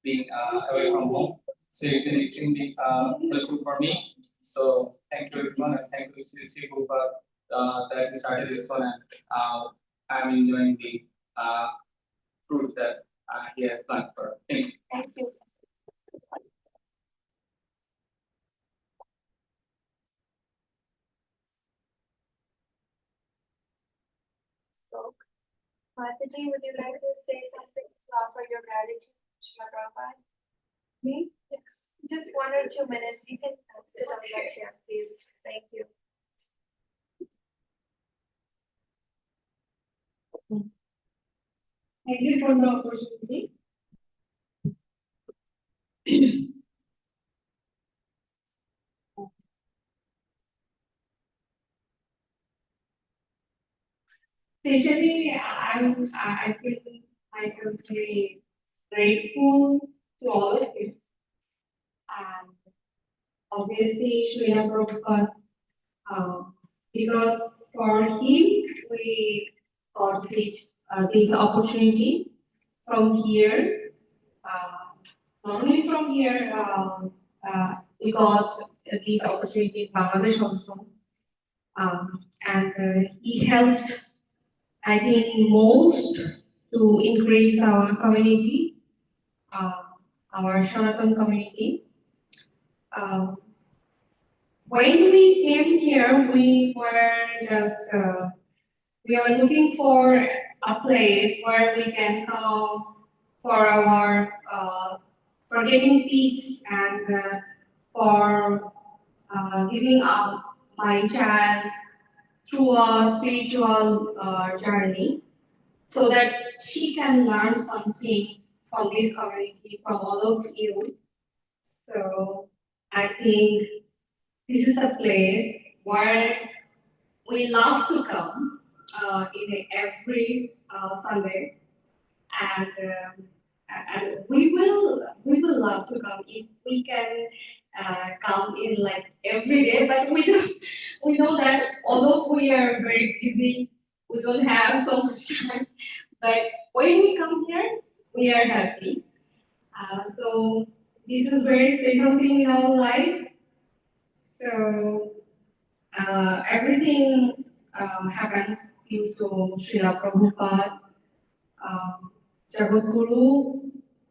being away from home. So it's been extremely helpful for me. So thank you everyone, and thank you Sri Prabhupada that started this one, and I'm enjoying the fruit that he has planned for. Thank you. Thank you. So, Mataji, would you like to say something to offer your gratitude to Srila Prabhupada? Me? Yes. Just 1 or 2 minutes. You can sit on that chair, please. Thank you. Thank you for the opportunity. Especially, I feel myself very grateful to all of you. And obviously, Srila Prabhupada, because for him, we got this opportunity from here. Not only from here, we got this opportunity in Bangladesh also. And he helped, I think, most to increase our community, our Sanatan community. when we came here, we were just we are looking for a place where we can come for our for getting peace and for giving up my child through a spiritual journey so that she can learn something from this community, from all of you. So I think this is a place where we love to come in every Sunday, and we will love to come if we can come in like every day. But we know that although we are very busy, we don't have so much time. But when we come here, we are happy. So this is very special thing in our life. So everything happens due to Srila Prabhupada, Jagat Guru.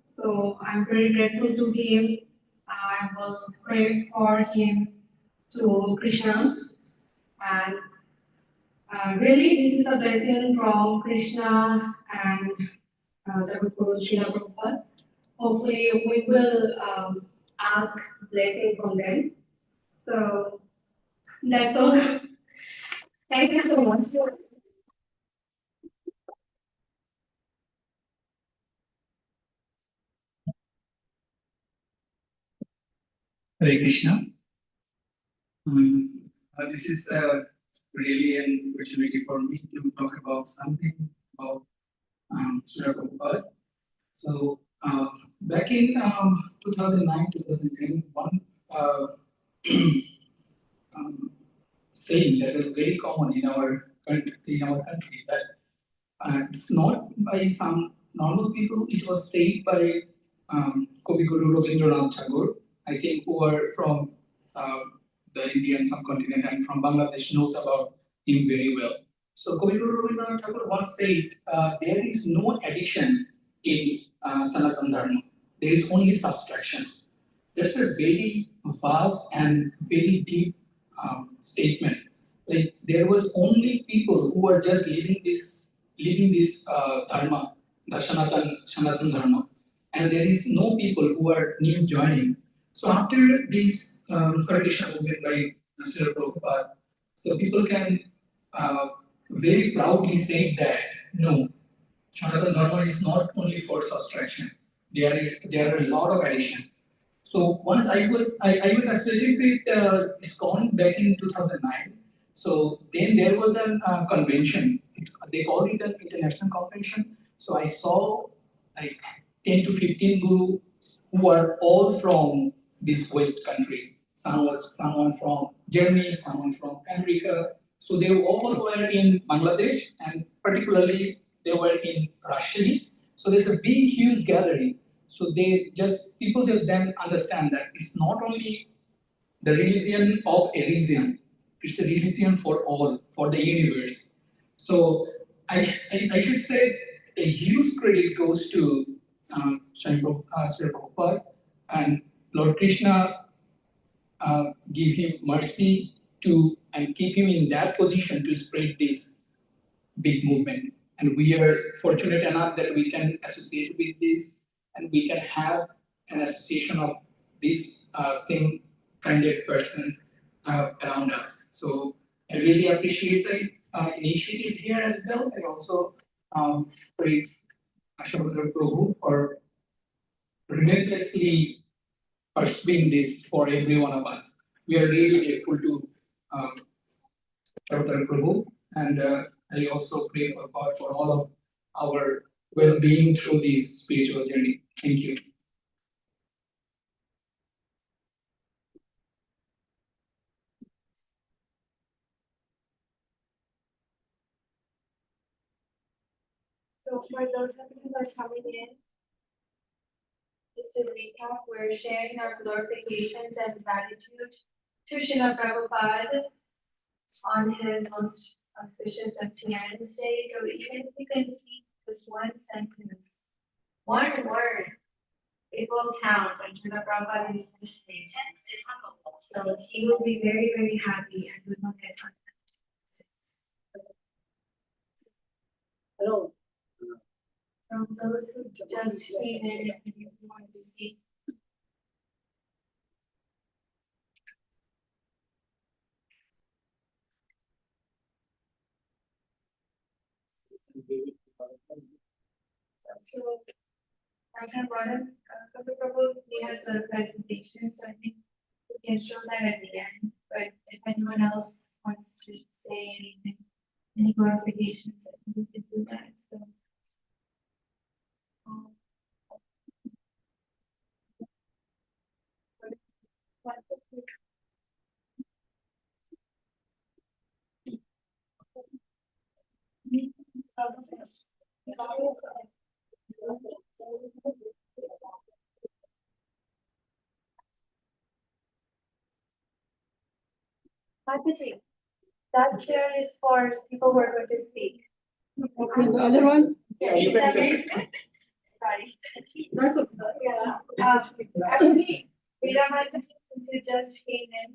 So I'm very grateful to him. I will pray for him to Krishna. And really, this is a blessing from Krishna and Jagat Guru Srila Prabhupada. Hopefully, we will ask blessing from them. So that's all. Thank you so much. Hare Krishna. This is really an opportunity for me to talk about something about Srila Prabhupada. So back in 2009, 2010, one saying that is very common in our country that it's not by some normal people, it was said by Kavi Guru Rabindranath Tagore, I think, who are from the Indian subcontinent and from Bangladesh, knows about him very well. So Kavi Guru Rabindranath Tagore once said, there is no addition in Sanatana Dharma, there is only subtraction. That's a very vast and very deep statement. Like there was only people who were just living this dharma, the Sanatana Dharma, and there is no people who are new joining. So after this Hare Krishna movement by Srila Prabhupada, so people can very proudly say that no, Sanatana Dharma is not only for subtraction. There are a lot of addition. So once I was associated with ISKCON back in 2009. So then there was a convention. They called it an international convention. So I saw like 10 to 15 gurus who are all from these West countries. Someone from Germany, someone from America. So they all were in Bangladesh, and particularly they were in Russia. So there's a big, huge gathering. So people just then understand that it's not only the religion of a region, it's a religion for all, for the universe. So I should say a huge credit goes to Srila Prabhupada, and Lord Krishna give him mercy and keep him in that position to spread this big movement. And we are fortunate enough that we can associate with this, and we can have an association of this same kind of person around us. So I really appreciate the initiative here as well. I also praise Ashwagandha Prabhu for relentlessly pursuing this for every one of us. We are really grateful to Ashwagandha Prabhu, and I also pray for God for all of our well-being through this spiritual journey. Thank you. So for those of you who are coming in, just to recap, we're sharing our glorifications and gratitude to Srila Prabhupada on his most auspicious appearance day. So even if you can see just one sentence, one word it will count when Srila Prabhupada is listening. So he will be very, very happy and we will get on. Hello. From those who just came in, if you want to speak. So, Dr. Prabhu, he has a presentation, so I think we can show that at the end. But if anyone else wants to say anything, any clarifications, I think we can do that. So. Mataji, that chair is for people who are going to speak. Okay, the other one? Yeah, you can take. Sorry. That's okay. Yeah. Actually, Veera Mataji, since you just came in,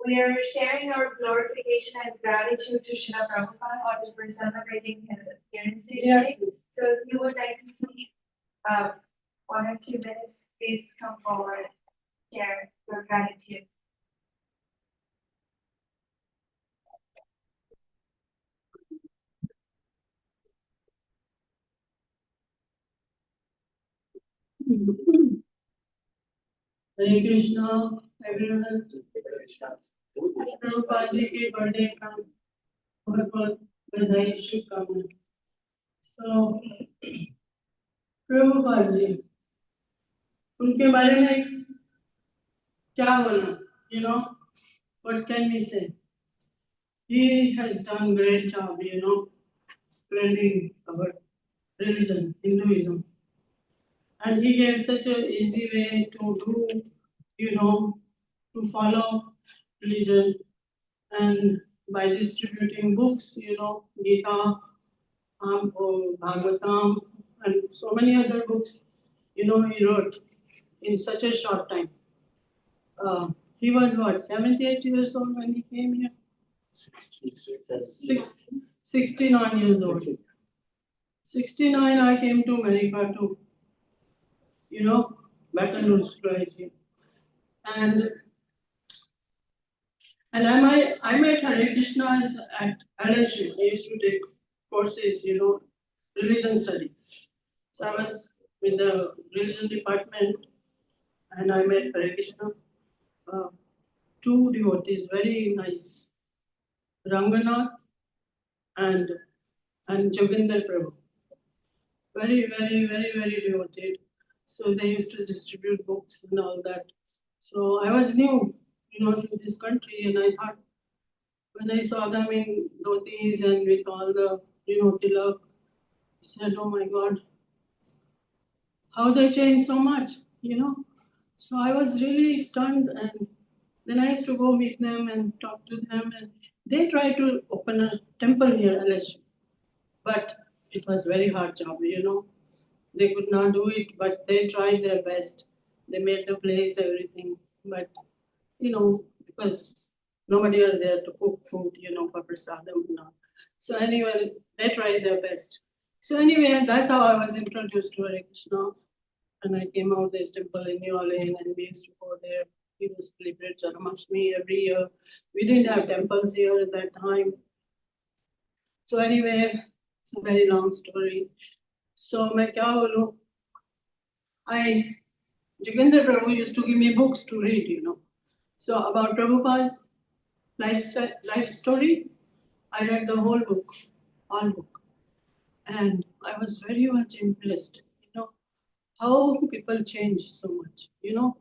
we are sharing our glorification and gratitude to Srila Prabhupada as we're celebrating his appearance today. So if you would like to speak, 1 or 2 minutes, please come forward, share your gratitude. Hare Krishna, everyone. Prabhupada ji के birthday का बहुत बहुत बधाई शुभकामनाएं. So, Prabhupada ji, उनके बारे में क्या बोलना? You know, what can we say? He has done great job, you know, spreading our religion, Hinduism. And he gave such an easy way to do, you know, to follow religion, and by distributing books, you know, Gita, Bhagavatam, and so many other books, you know, he wrote in such a short time. He was what, 78 years old when he came here? 69 years old. 69, I came to America too. You know, Baton Rouge, right here. And I met Hare Krishna's at LSU. I used to take courses, you know, religion studies. So I was with the religion department and I met Hare Krishna. 2 devotees, very nice. Ranganath and Joginder Prabhu. Very, very, very, very devoted. So they used to distribute books and all that. So I was new, you know, to this country, and I thought, when I saw them in dhotis and with all the, you know, tilak, I said, oh my God, how they changed so much, you know. So I was really stunned, and then I used to go meet them and talk to them, and they tried to open a temple near LSU. But it was very hard job, you know. They could not do it, but they tried their best. They made the place, everything. But, you know, because nobody was there to cook food, you know, for prasadam and all. So anyway, they tried their best. So anyway, that's how I was introduced to Hare Krishna. And I came out this temple in New Orleans and we used to go there. We used to celebrate Janmashtami every year. We didn't have temples here at that time. So anyway, it's a very long story. So मैं क्या बोलूं? Joginder Prabhu used to give me books to read, you know. So about Prabhupada's life story, I read the whole book, all book. And I was very much impressed, you know, how people change so much, you know.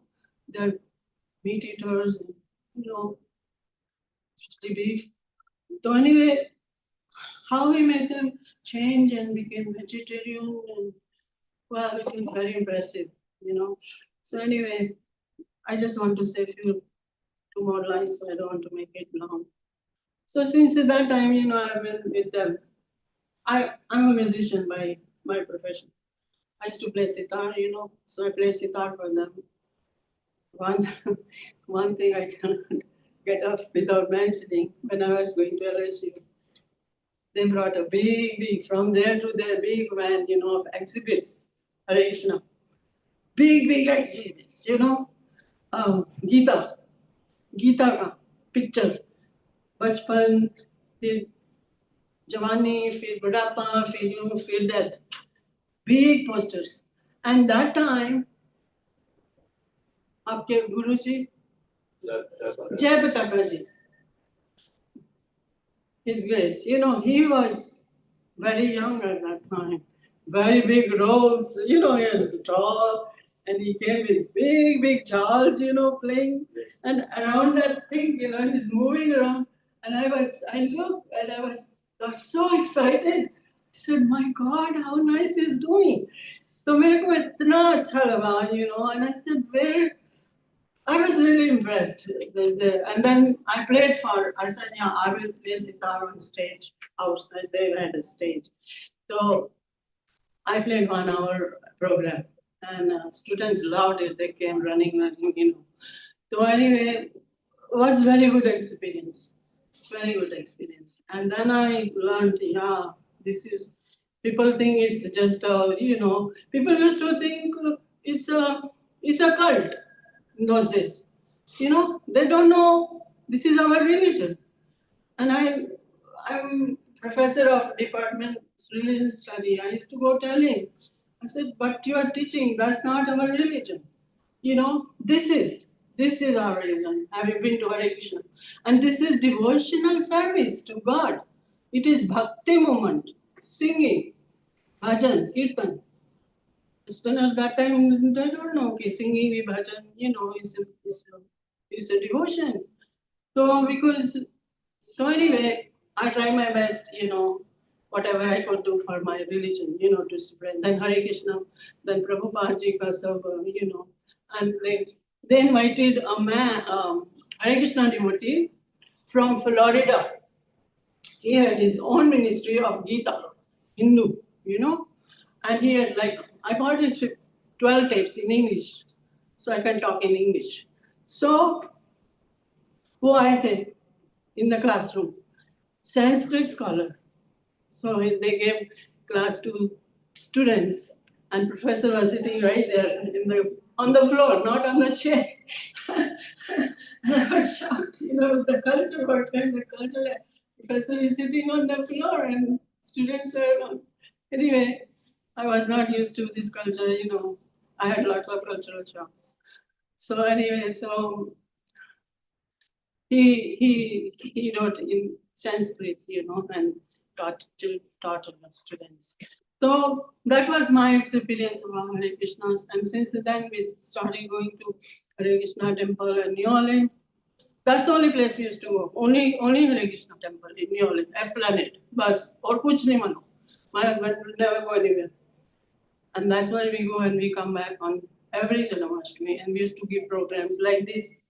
They're meat eaters, you know, especially beef. So anyway, how he made them change and became vegetarian, and well, it was very impressive, you know. So anyway, I just want to say 2 more lines, so I don't want to make it long. So since that time, you know, I've been with them. I'm a musician by my profession. I used to play sitar, so I play sitar for them. One thing I cannot get off without mentioning, when I was going to LSU, they brought a big, from there to there, big van, of exhibits, Hare Krishna. Big exhibits, Gita का picture, बचपन, फिर जवानी, फिर बुढ़ापा, फिर death. Big posters. And that time, आपके गुरुजी Jai Patakaji, His Grace, he was very young at that time, very big robes, he was tall, and he came with big Charles, playing, and around that thing, he's moving around, and I looked, and I got so excited. I said, my God, how nice he's doing. So मेरे को इतना अच्छा लगा, and I said, where? I was really impressed. And then I played I said, yeah, I will play sitar on stage outside. They had a stage. So I played 1 hour program, and students loved it. They came running. So anyway, it was very good experience. Very good experience. And then I learned, people think it's just, people used to think it's a cult in those days. They don't know this is our religion. And I'm professor of department religion study. I used to go telling. I said, but you are teaching, that's not our religion. This is our religion. Have you been to Hare Krishna? And this is devotional service to God. It is bhakti movement, singing, bhajan, kirtan. Listeners that time, they don't know, okay, singing, bhajan, is a devotion. So anyway, I try my best, whatever I could do for my religion, to spread. Then Hare Krishna, then Prabhupada ji ka sab, and they invited a man, Hare Krishna devotee from Florida. He had his own ministry of Gita, Hindu, and he had I bought his 12 tapes in English, so I can talk in English. So, who I said in the classroom, Sanskrit scholar. So they gave class to students, and professor was sitting right there on the floor, not on the chair. And I was shocked, the culture, what kind of culture. Professor is sitting on the floor and students are anyway, I was not used to this culture, I had lots of cultural shocks. So anyway, he wrote in Sanskrit, and taught students. So that was my experience about Hare Krishnas. And since then, we started going to Hare Krishna temple in New Orleans. That's the only place we used to go. Only Hare Krishna temple in New Orleans, Esplanade. Bas, or kuch nahi mano. My husband will never go anywhere. And that's why we go and we come back on every Janmashtami. And we used to give programs like this.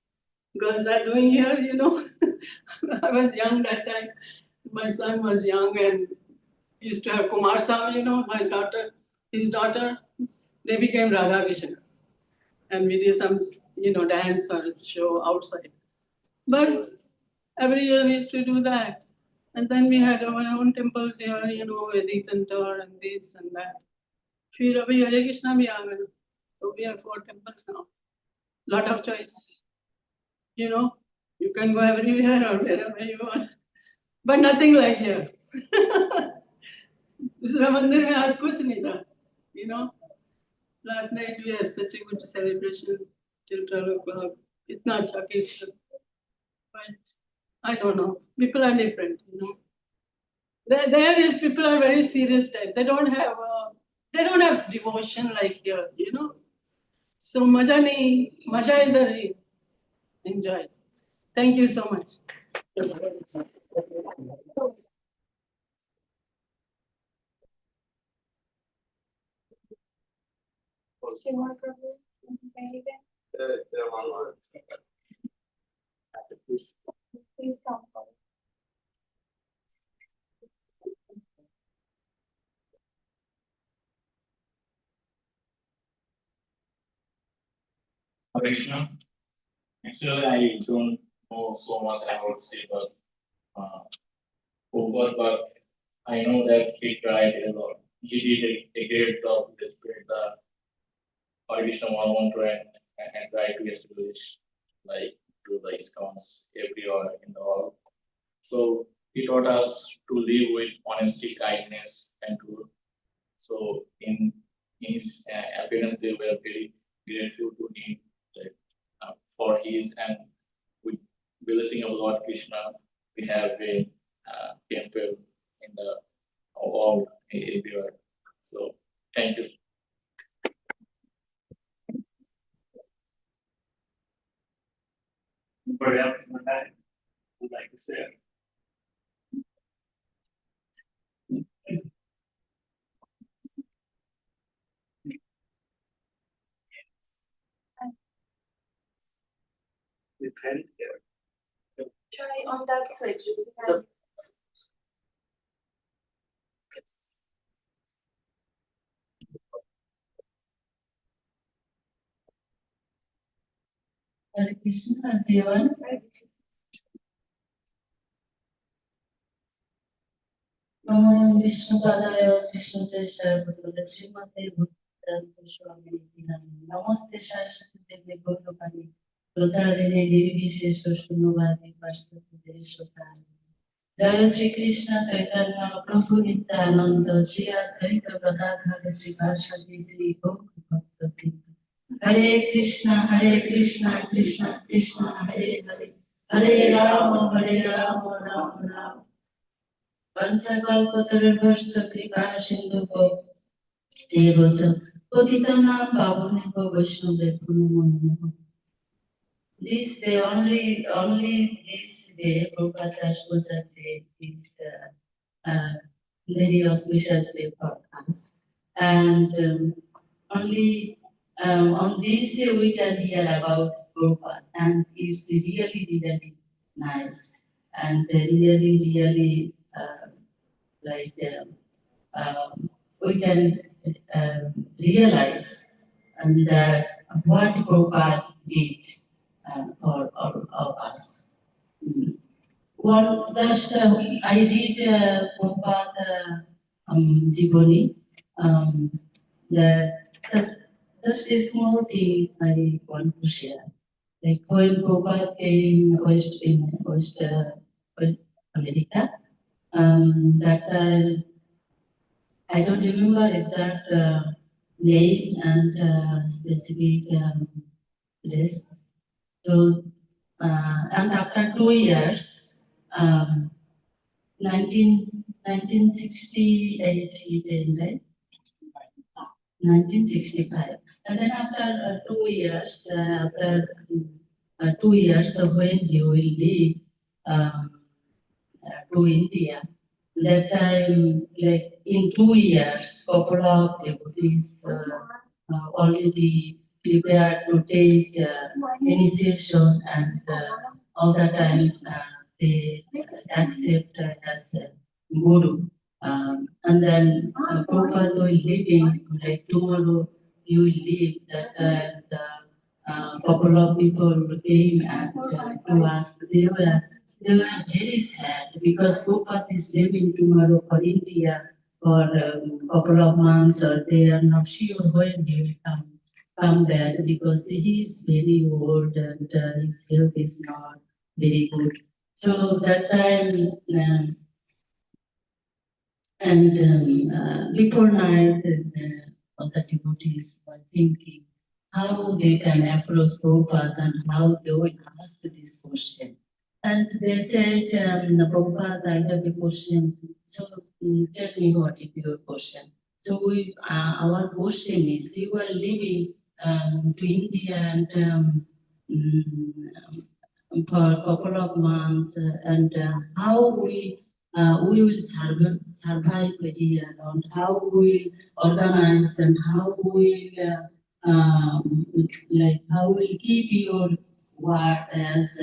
Girls are doing here, I was young that time. My son was young and used to have Kumar Sam, my daughter, his daughter. They became Radha Krishna. And we did some, dance or show outside. But every year we used to do that. And then we had our own temples here, Vedic Center and this and that. फिर अभी Hare Krishna भी आ गए. So we have 4 temples now. Lot of choice. You can go everywhere or wherever you want. But nothing like here. दूसरा मंदिर में आज कुछ नहीं था. Last night we had such a good celebration till 12 o'clock. Itna acha kirtan. But I don't know. People are different, There is people are very serious type. They don't have devotion like here, So maja idhar hi. Enjoy. Thank you so much. Please come forward. Krishna. Actually, I don't know so much about Srila Prabhupada, but I know that he tried a lot. He did a great job to spread the Hare Krishna mantra and try to establish like to the ISKCONs everywhere in the world. So he taught us to live with honesty, kindness, and truth. So in his appearance, they were very grateful to him for his, and with blessing of Lord Krishna, we have a temple in the all everywhere. So thank you. Anybody else on that would like to say? Try on that switch. Hare Krishna, everyone. Namo Vishnupadaya Krishna Preshaya Bhutale Srimate Bhutale Swami Namaste Shashwati Devi Gopalani Pracharine Nirvishesha Shunyavadi Varsapade Shotani Jaya Shri Krishna Chaitanya Prabhu Nityananda Shri Advaita Gadadhara Shri Vasadi Shri Gaura Bhakta Hare Krishna Krishna Krishna Hare Hare Hare Rama Rama Rama Vansakalpatarvasya kripa sindhu evacha patitanam pavanebhyo vaishnavebhyo namo namaha. This day, only this day, Prabhupada Puja day is very auspicious day for us. And only on this day we can hear about Prabhupada, and it's really nice and really we can realize that what Prabhupada did for all of us. I read Prabhupada Jivani. That's just a small thing I want to share. Like when Prabhupada came in West America, that time I don't remember exact name and specific place. So, and after 2 years, 1968 he came, right? 1965. And then after 2 years, when he will leave to India, that time, like in 2 years, couple of devotees already prepared to take initiation, and all the time they accept as a guru. And then Prabhupada will leaving, like tomorrow you will leave. That time the couple of people came and to ask. They were very sad because Prabhupada is leaving tomorrow for India for a couple of months, or they are not sure when he will come back because he is very old and his health is not very good. So that time, before night, all the devotees were thinking how they can approach Prabhupada and how they will ask this question. And they said, Prabhupada, I have a question. So tell me what is your question. So our question is, you are leaving to India and for a couple of months, and how we will survive here, and how we will organize, and how we will how we keep your word as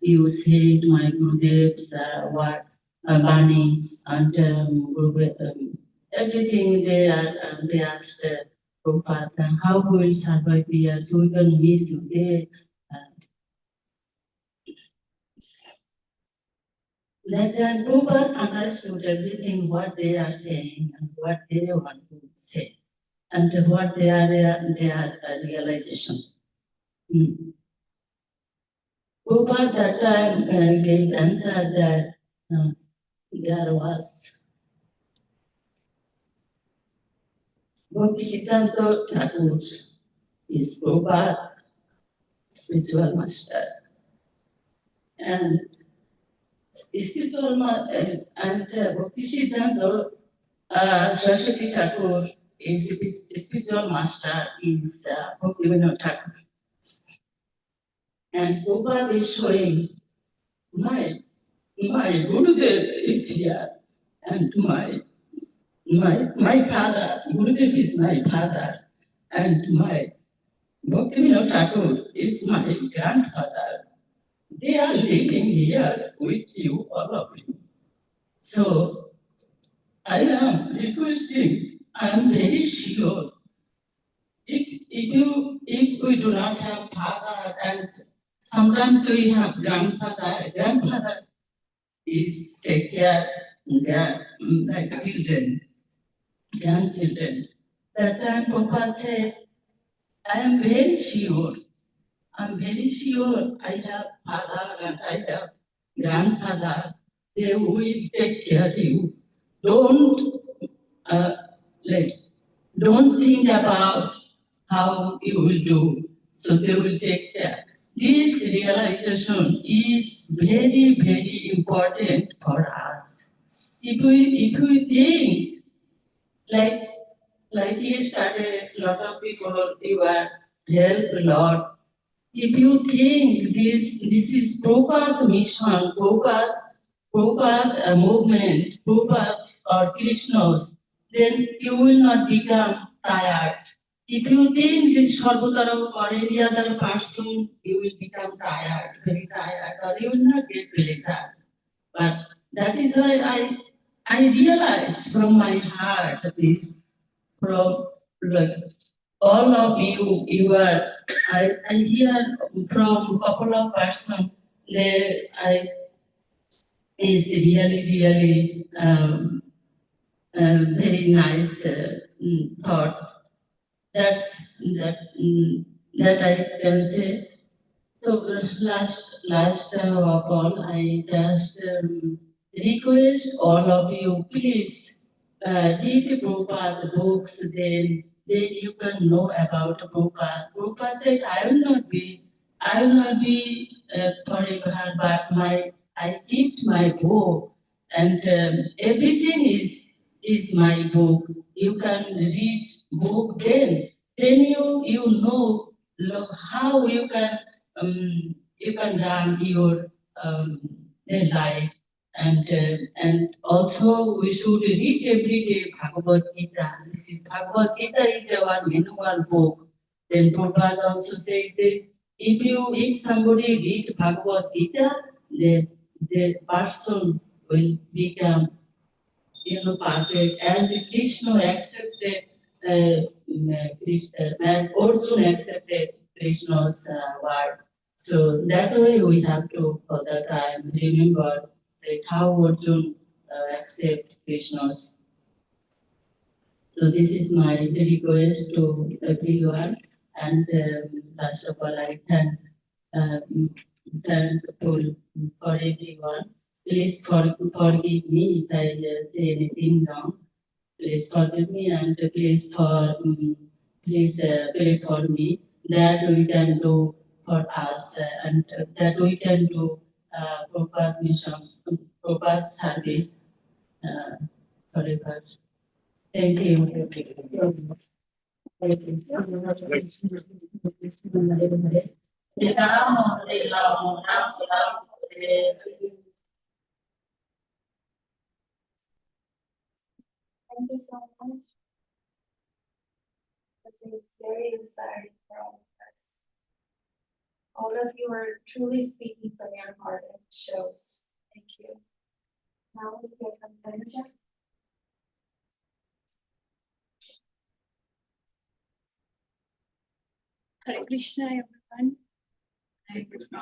you said, my Gurudev's word, Bani, and everything they asked Prabhupada, how we will survive here, so we can miss you there. That Prabhupada understood everything what they are saying and what they want to say, and what their realization. Prabhupada that time gave answer that there was Bhaktivedanta Thakur is Prabhupada spiritual master, and spiritual and Bhaktivedanta Saraswati Thakur is spiritual master is Bhaktivedanta Thakur, and Prabhupada is showing my Gurudev is here, and my father, Gurudev is my father, and my Bhaktivinoda Thakur is my grandfather. They are living here with you, all of you. So I am requesting, I am very sure, if we do not have father, and sometimes we have grandfather is take care their like children, grandchildren. That time Prabhupada said, I am very sure I have father and I have grandfather. They will take care of you. Don't don't think about how you will do. So they will take care. This realization is very, very important for us. If we think like yesterday, a lot of people they were helped a lot. If you think this is Prabhupada mission, Prabhupada movement, Prabhupada or Krishna's, then you will not become tired. If you think this Sarvotara or any other person, you will become tired, very tired, or you will not get pleasure. But that is why I realized from my heart this, from like all of you, I hear from couple of persons that is really very nice thought. That I can say. So last of all, I just request all of you, please read Prabhupada books. Then you can know about Prabhupada. Prabhupada said, I will not be forever, but I keep my book, and everything is my book. You can read book, then you know how you can run your life, and also we should read every day Bhagavad Gita. This is Bhagavad Gita is our manual book. Then Prabhupada also said this: if somebody read Bhagavad Gita, then the person will become perfect, as Krishna accepted as Arjuna accepted Krishna's word. So that way we have to all the time remember like how Arjuna accept Krishna's. So this is my request to everyone, and last of all I thankful for everyone. Please forgive me if I say anything wrong. Please forgive me, and please pray for me that we can do for us, and that we can do Prabhupada missions, Prabhupada service forever. Thank you. Thank you so much. That's very inspiring for all of us. All of you are truly speaking from your heart, and it shows. Thank you. Now we get from Hare Krishna, everyone. Hare Krishna.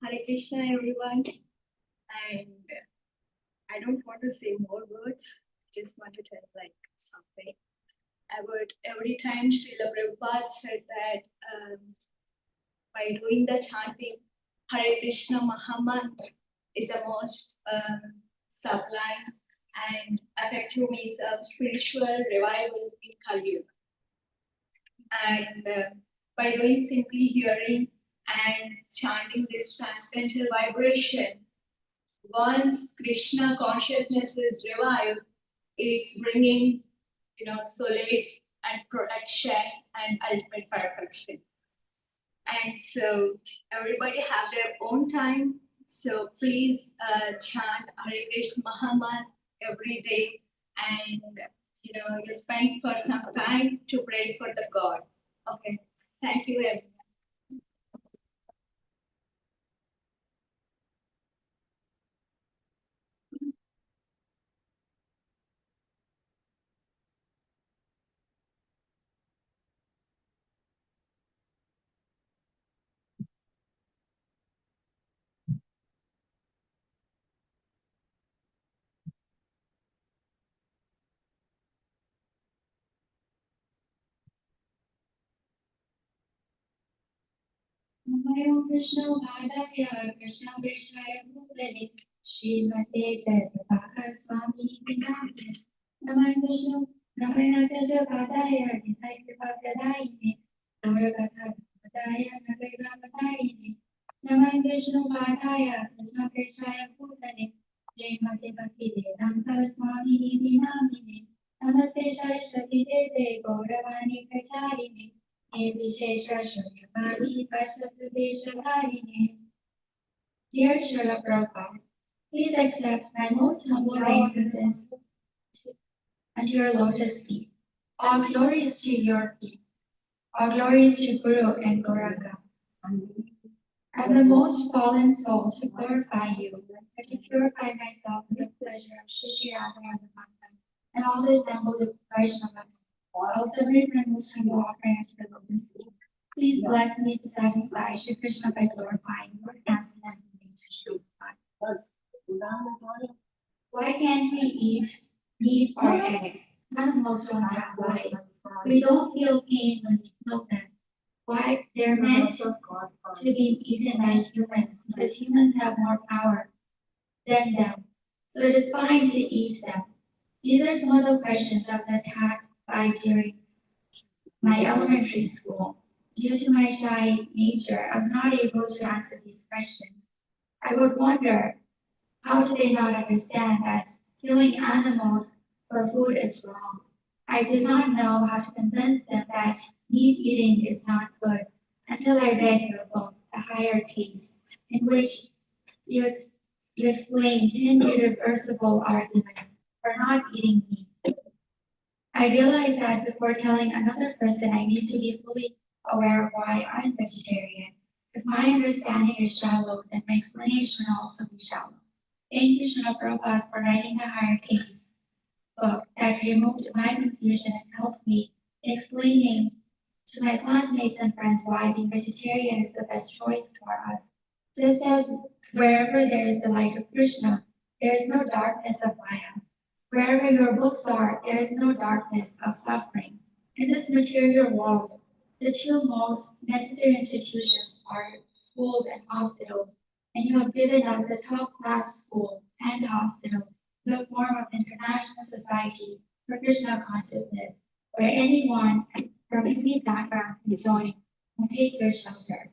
Hare Krishna, everyone. And I don't want to say more words. Just want to tell like something. About every time Srila Prabhupada said that by doing the chanting, Hare Krishna Mahamantra is the most sublime and effective means of spiritual revival in Kali Yuga. And by doing simply hearing and chanting this transcendental vibration, once Krishna consciousness is revived, it's bringing, solace and protection and ultimate perfection. And so everybody have their own time. So please chant Hare Krishna Mahamantra every day, and you spend for some time to pray for the God. Okay, thank you everyone. Namayo Vishnu Padaya Krishna Vishaya Bhutale Srimate Jayapataka Swami Vinaya Namayo Vishnu Namayo Vishnu Padaya Nitai Kripakadaine Namayo Padaya Nagaira Padaine Namayo Vishnu Padaya Krishna Vishaya Bhutale Srimate Bhakti Vedanta Swami Vinamine Namaste Saraswati Deve Gauravani Pracharine Vishesha Shunyavadi Vashvatudeshakarine. Dear Srila Prabhupada, please accept my most humble obeisances at your lotus feet. All glory is to your feet. All glory is to Guru and Gauranga. I'm the most fallen soul to glorify you, and to purify myself with the pleasure of Shri Radha and all the assembled Vaishnavas. I'll submit my most humble offering to the lotus feet. Please bless me to satisfy Shri Krishna by glorifying your transcendental nature. Why can't we eat meat or eggs? Animals don't have life. We don't feel pain when we kill them. Why? They're meant to be eaten by humans because humans have more power than them. So it is fine to eat them. These are some of the questions I was attacked by during my elementary school. Due to my shy nature, I was not able to answer these questions. I would wonder, how do they not understand that killing animals for food is wrong? I did not know how to convince them that meat eating is not good until I read your book, The Higher Taste, in which you explain 10 irreversible arguments for not eating meat. I realized that before telling another person, I need to be fully aware of why I'm vegetarian. If my understanding is shallow, then my explanation will also be shallow. Thank you, Srila Prabhupada, for writing The Higher Taste book that removed my confusion and helped me in explaining to my classmates and friends why being vegetarian is the best choice for us. Just as wherever there is the light of Krishna, there is no darkness of Maya. Wherever your books are, there is no darkness of suffering. In this material world, the two most necessary institutions are schools and hospitals, and you have given us the top-class school and hospital in the form of International Society for Krishna Consciousness, where anyone from any background can join and take their shelter.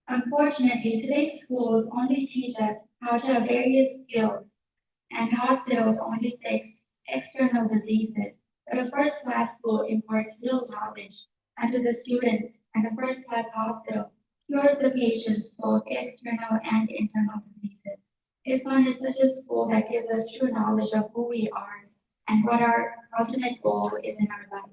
Unfortunately, today's schools only teach us how to have various skills, and hospitals only fix external diseases, but a first-class school imparts real knowledge unto the students, and a first-class hospital cures the patients both external and internal diseases. ISKCON is such a school that gives us true knowledge of who we are and what our ultimate goal is in our life.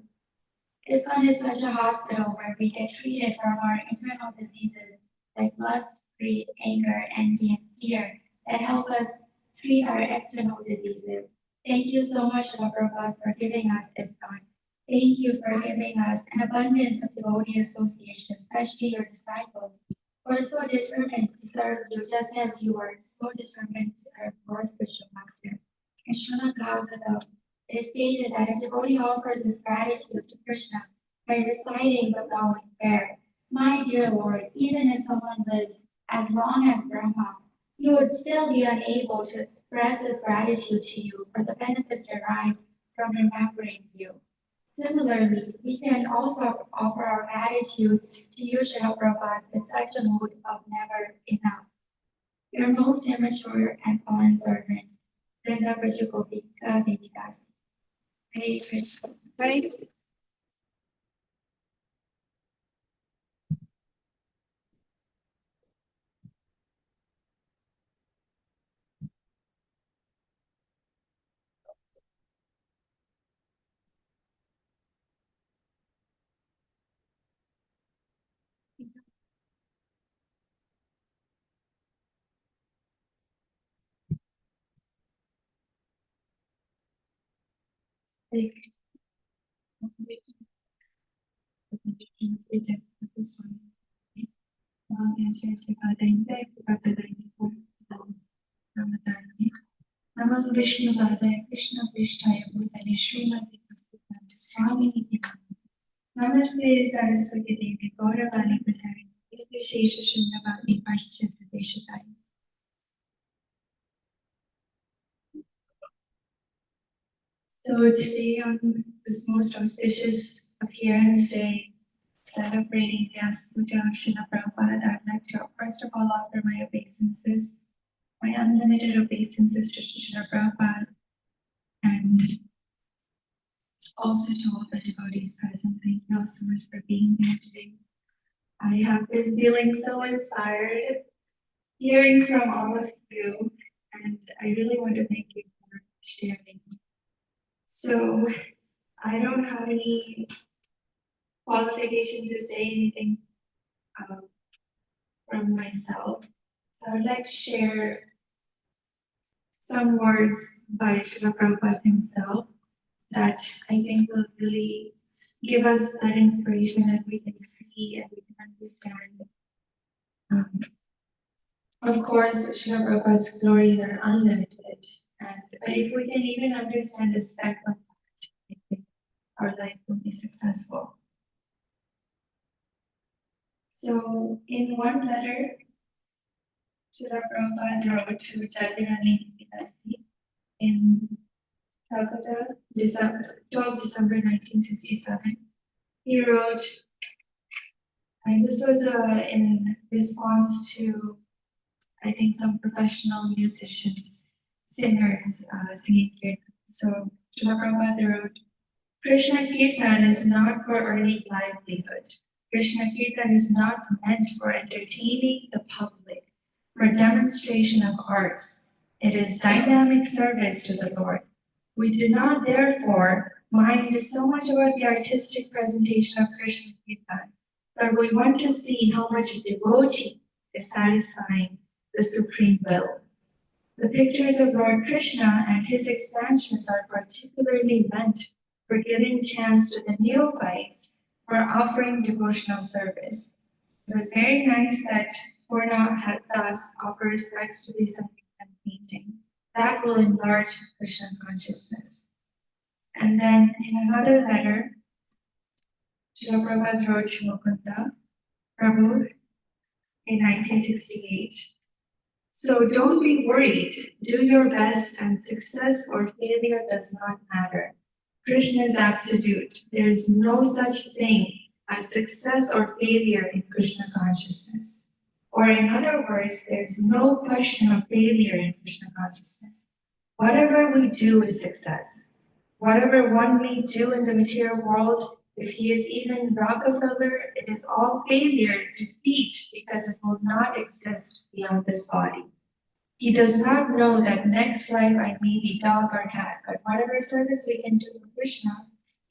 ISKCON is such a hospital where we get treated from our internal diseases like lust, greed, anger, envy, and fear that help us treat our external diseases. Thank you so much, Srila Prabhupada, for giving us ISKCON. Thank you for giving us an abundance of devotee association, especially your disciples, who are so determined to serve you just as you are so determined to serve your spiritual master. In Srimad Bhagavatam, it is stated that a devotee offers his gratitude to Krishna by reciting the following prayer. My dear Lord, even if someone lives as long as Brahma, he would still be unable to express his gratitude to you for the benefits derived from remembering you. Similarly, we can also offer our gratitude to you, Srila Prabhupada, with such a mood of never enough. Your most immature and fallen servant, Vrinda Prajagopika Devidas. Hare Krishna. Hare Namo Vishnu Padaya Krishna Prishtaya Bhutale Srimati Bhaktivedanta Swami Namaste Saraswati Devi Gauravani Prasari Shesha Shunyavati Parshita Deshatai. So today on this most auspicious appearance day, celebrating Vyasa Puja of Srila Prabhupada, I'd like to first of all offer my obeisances, my unlimited obeisances to Srila Prabhupada, and also to all the devotees present. Thank you all so much for being here today. I have been feeling so inspired hearing from all of you, and I really want to thank you for sharing. So I don't have any qualification to say anything from myself. So I'd like to share some words by Srila Prabhupada himself that I think will really give us that inspiration that we can see and we can understand. Of course, Srila Prabhupada's glories are unlimited, but if we can even understand a speck of that, I think our life will be successful. So, in one letter, Srila Prabhupada wrote to Jatirani Vyasa in Calcutta, 12 December 1967. He wrote, and this was in response to, I think, some professional musicians, singers singing kirtan. So Srila Prabhupada wrote, Krishna Kirtan is not for earning livelihood. Krishna Kirtan is not meant for entertaining the public, for demonstration of arts. It is dynamic service to the Lord. We do not therefore mind so much about the artistic presentation of Krishna Kirtan, but we want to see how much devotee is satisfying the supreme will. The pictures of Lord Krishna and his expansions are particularly meant for giving chance to the neophytes for offering devotional service. It was very nice that Purna had thus offer respects to the Sankirtan painting. That will enlarge Krishna consciousness. And then in another letter, Srila Prabhupada wrote to Mukunda Prabhu in 1968. So don't be worried. Do your best, and success or failure does not matter. Krishna is absolute. There is no such thing as success or failure in Krishna consciousness. Or in other words, there's no question of failure in Krishna consciousness. Whatever we do is success. Whatever one may do in the material world, if he is even Rockefeller, it is all failure, defeat, because it will not exist beyond this body. He does not know that next life I may be dog or cat, but whatever service we can do for Krishna,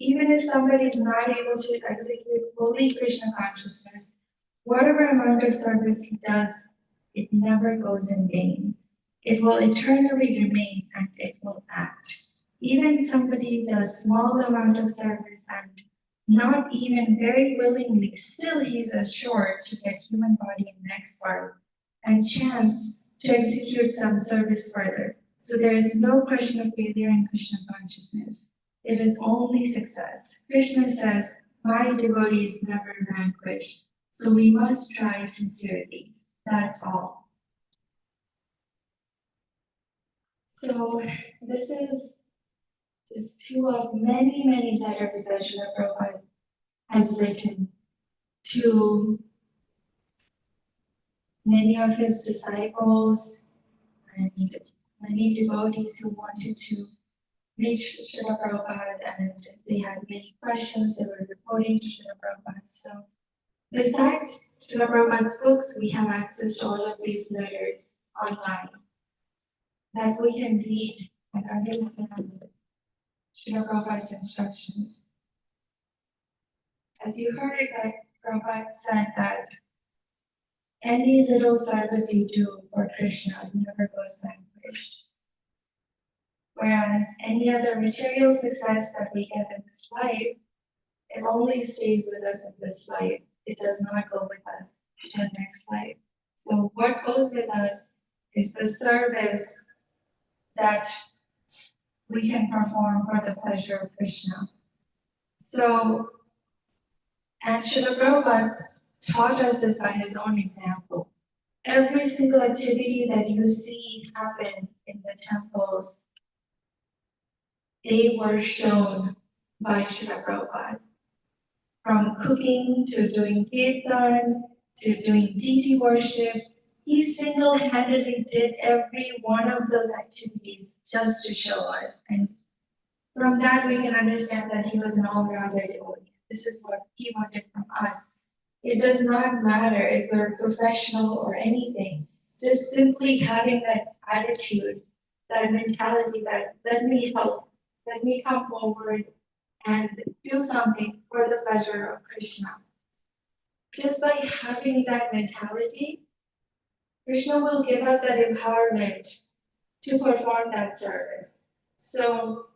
even if somebody is not able to execute fully Krishna consciousness, whatever amount of service he does, it never goes in vain. It will eternally remain and it will act. Even somebody does small amount of service and not even very willingly, still he's assured to get human body in next world and chance to execute some service further. So there is no question of failure in Krishna consciousness. It is only success. Krishna says, my devotees never vanquish. So we must try sincerely. That's all. So this is just two of many, many letters that Srila Prabhupada has written to many of his disciples and many devotees who wanted to reach Srila Prabhupada, and they had many questions. They were reporting to Srila Prabhupada. So besides Srila Prabhupada's books, we have access to all of these letters online that we can read and understand Srila Prabhupada's instructions. As you heard, that Prabhupada said that any little service you do for Krishna never goes vanquished. Whereas any other material success that we get in this life, it only stays with us in this life. It does not go with us to the next life. So what goes with us is the service that we can perform for the pleasure of Krishna. So, and Srila Prabhupada taught us this by his own example. Every single activity that you see happen in the temples, they were shown by Srila Prabhupada. From cooking to doing kirtan to doing deity worship, he single-handedly did every one of those activities just to show us. And from that, we can understand that he was an all-rounder devotee. This is what he wanted from us. It does not matter if we're professional or anything, just simply having that attitude, that mentality that let me help, let me come forward and do something for the pleasure of Krishna. Just by having that mentality, Krishna will give us that empowerment to perform that service. So,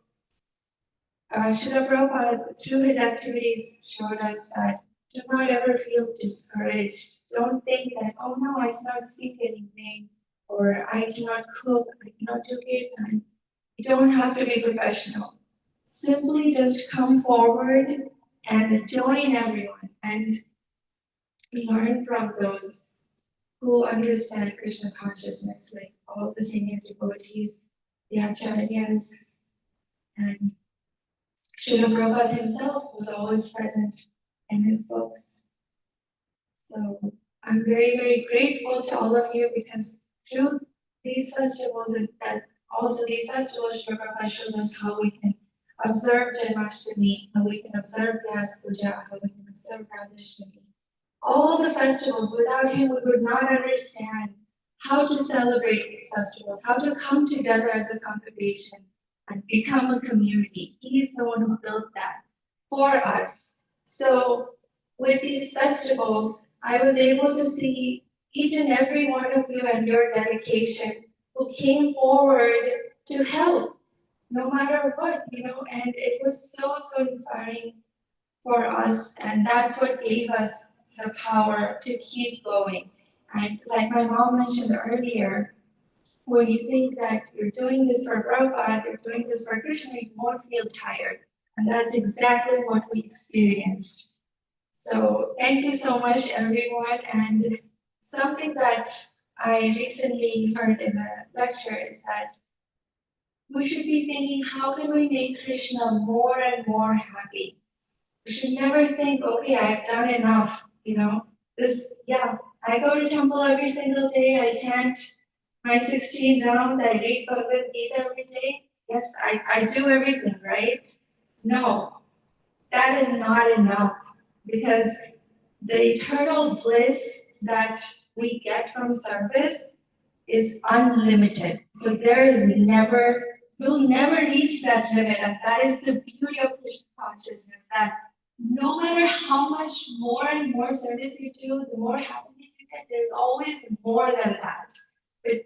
Srila Prabhupada, through his activities, showed us that do not ever feel discouraged. Don't think that, oh no, I cannot speak anything, or I cannot cook, I cannot do kirtan. You don't have to be professional. Simply just come forward and join everyone and learn from those who understand Krishna consciousness, like all the senior devotees, the acharyas, and Srila Prabhupada himself was always present in his books. So I'm very, very grateful to all of you because through these festivals and also these festivals, Srila Prabhupada showed us how we can observe Janmashtami, how we can observe Vyasa Puja, how we can observe Radhashtami. All the festivals, without him, we would not understand how to celebrate these festivals, how to come together as a congregation and become a community. He's the one who built that for us. So with these festivals, I was able to see each and every one of you and your dedication who came forward to help, no matter what, and it was so, so inspiring for us, and that's what gave us the power to keep going. And like my mom mentioned earlier, when you think that you're doing this for Prabhupada, you're doing this for Krishna, you won't feel tired. And that's exactly what we experienced. So thank you so much, everyone. And something that I recently heard in a lecture is that we should be thinking, how can we make Krishna more and more happy? We should never think, okay, I've done enough, I go to temple every single day, I chant my 16 rounds, I read Bhagavad Gita every day. Yes, I do everything, right? No, that is not enough, because the eternal bliss that we get from service is unlimited. So you'll never reach that limit, and that is the beauty of Krishna consciousness, that no matter how much more and more service you do, the more happiness you get, there's always more than that. But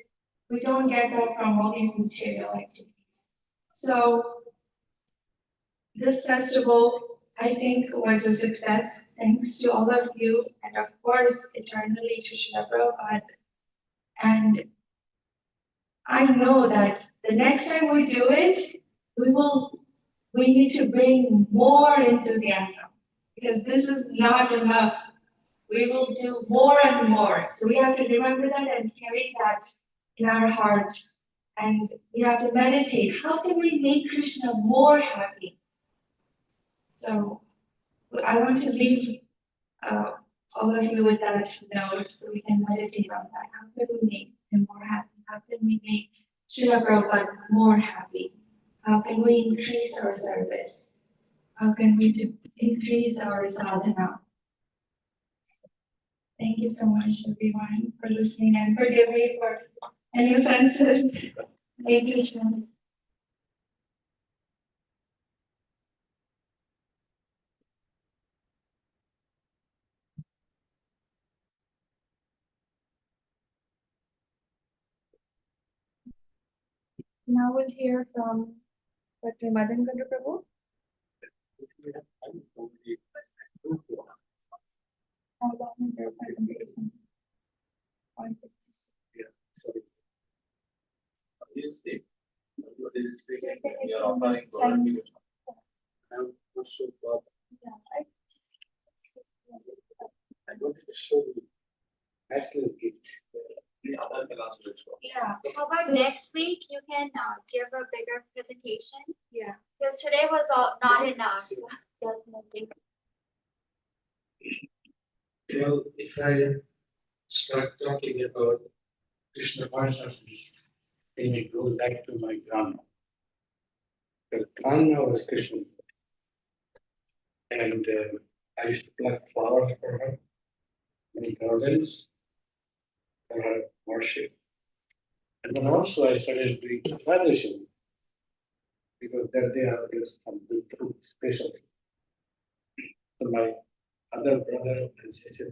we don't get that from all these material activities. So this festival, I think, was a success, thanks to all of you, and of course, eternally to Srila Prabhupada. And I know that the next time we do it, we need to bring more enthusiasm, because this is not enough. We will do more and more. So we have to remember that and carry that in our heart. And we have to meditate. How can we make Krishna more happy? So I want to leave all of you with that note so we can meditate on that. How can we make him more happy? How can we make Srila Prabhupada more happy? How can we increase our service? How can we increase our sadhana? Thank you so much, everyone, for listening, and forgive me for any offenses. Hare Krishna. Now we'll hear from Dr. Madan Gandhi Prabhu. How long is your presentation? We are offering to our people. I want to show you Ashley's gift. Yeah. How about next week, you can give a bigger presentation? Yeah. Because today was not enough. Definitely. Well, if I start talking about Krishna consciousness, then it goes back to my grandma. The grandma was Krishna. And I used to plant flowers for her, many gardens for her worship. And then also I started doing tradition because that day I was some good food, special. So my other brother and sister,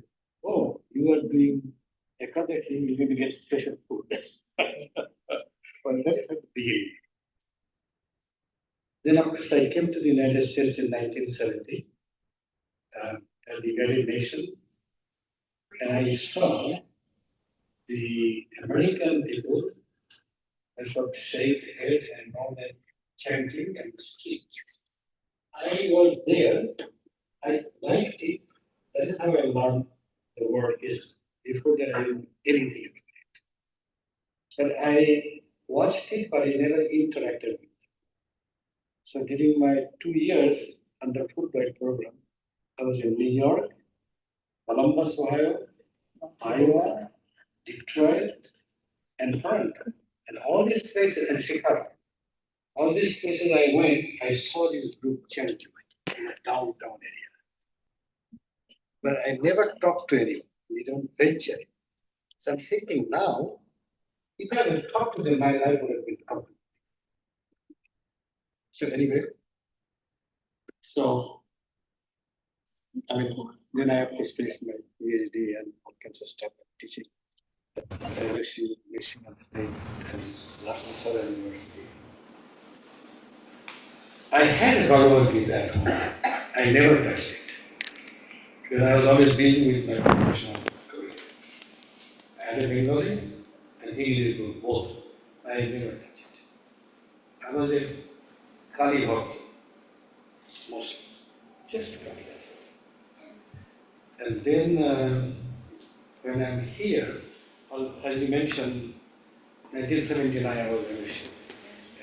oh, you are doing Ekadashi, you need to get special food. Well, that is at the beginning. Then after I came to the United States in 1970, at the United Nations, and I saw the American people, they sort of shaved head and all that chanting and street. I was there, I liked it. That is how I learned the word is. Before that, I didn't know anything about it. But I watched it, but I never interacted with it. So during my 2 years under Fulbright program, I was in New York, Columbus, Ohio, Iowa, Detroit, and Toronto. And all these places, and Chicago. All these places I went, I saw this group chanting in the downtown area. But I never talked to anyone. We don't venture. So I'm thinking now, if I had talked to them, my life would have been complete. So anyway, so I mean, then I have to finish my PhD and all kinds of stuff teaching. I actually Michigan State and last Southern University. I had a Bhagavad Gita at home. I never touched it. Because I was always busy with my professional career. I had a Bengali and English book, both. I never touched it. I was a Kali Bhakta, mostly. Just Kali Bhakta. And then when I'm here, as you mentioned, 1979 I was in Russia.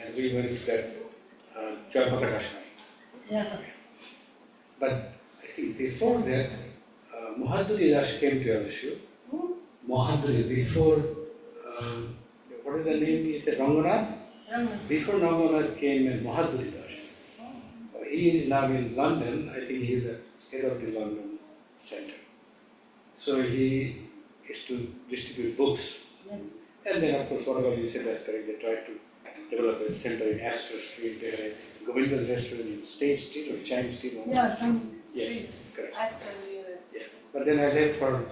And we went to that Jayapataka Ashram. Yeah. But I think before that, Mahaduri Das came to LSU. Mahaduri, before, what is the name? It's a Ranganath? Before Ranganath came in Mahaduri Das. He is now in London. I think he is the head of the London Center. So he used to distribute books. Yes. And then, of course, whatever you said, that's correct. They tried to develop a center in Astor Street. They had a Govinda's restaurant in State Street or Chinese Street. Yeah, some Yeah, street. correct. Astor University. Yeah. But then I left for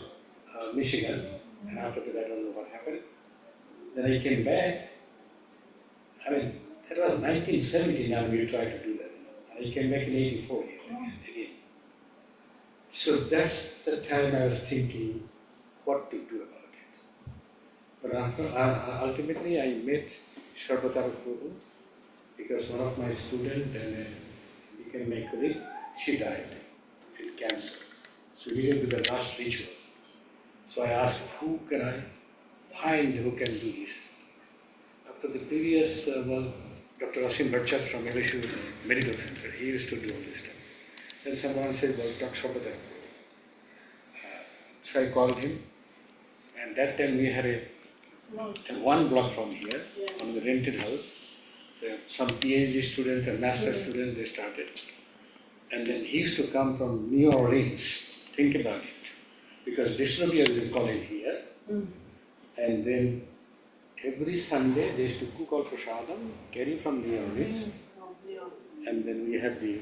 Michigan, and after that, I don't know what happened. Then I came back. I mean, that was 1979 we tried to do that. I came back in '84 again. So that's the time I was thinking what to do about it. But ultimately I met Srila Prabhu because one of my students and became my colleague, she died in cancer. So we did the last ritual. So I asked, who can I find who can do this? After the previous was Dr. Asim Bhattacharya from LSU Medical Center. He used to do all this stuff. Then someone said, well, Dr. Prabhupada. So I called him, and that time we had a one block from here, on the rented house. So some PhD student and master student, they started. And then he used to come from New Orleans. Think about it. Because distributor is in college here. And then every Sunday they used to cook all prasadam, carry from New Orleans. And then we had the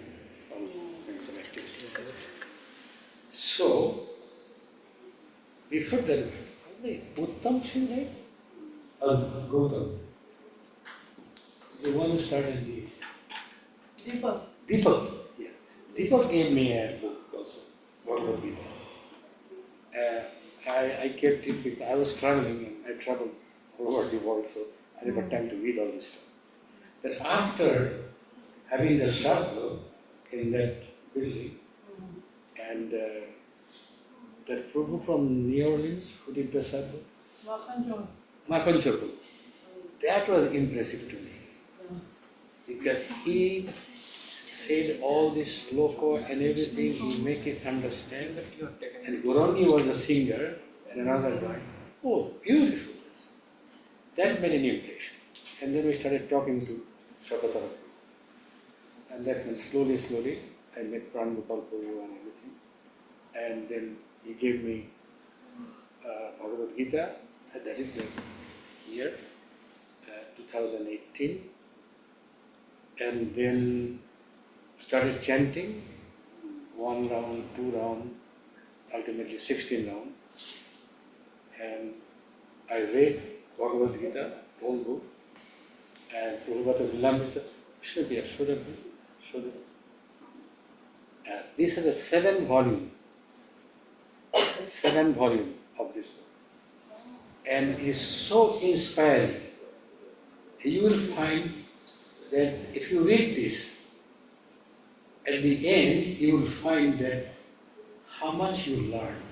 some activities. So, before that, Uttam Singh, Gautam, the one who started the Deepak. Yeah. Deepak gave me a book also, Bhagavad Gita. I kept it because I was traveling and I traveled all over the world, so I never had time to read all this stuff. But after having the sadhu in that building, and that Prabhu from New Orleans who did the sadhu, Makanchopu, that was impressive to me. Because he said all this sloka and everything, he make it understand. And Gaurangi was a singer and another guy. Oh, beautiful. That made an impression. And then we started talking to Srila. And that meant slowly, I met Pran Gopal Prabhu and everything. And then he gave me Bhagavad Gita, and that is the year, 2018. And then started chanting, 1 round, 2 round, ultimately 16 rounds. And I read Bhagavad Gita, whole book, and Prabhupada Vilamrita, Shruti, Shruti. This is a 7 volume of this book. And is so inspiring. You will find that if you read this, at the end you will find that how much you learn.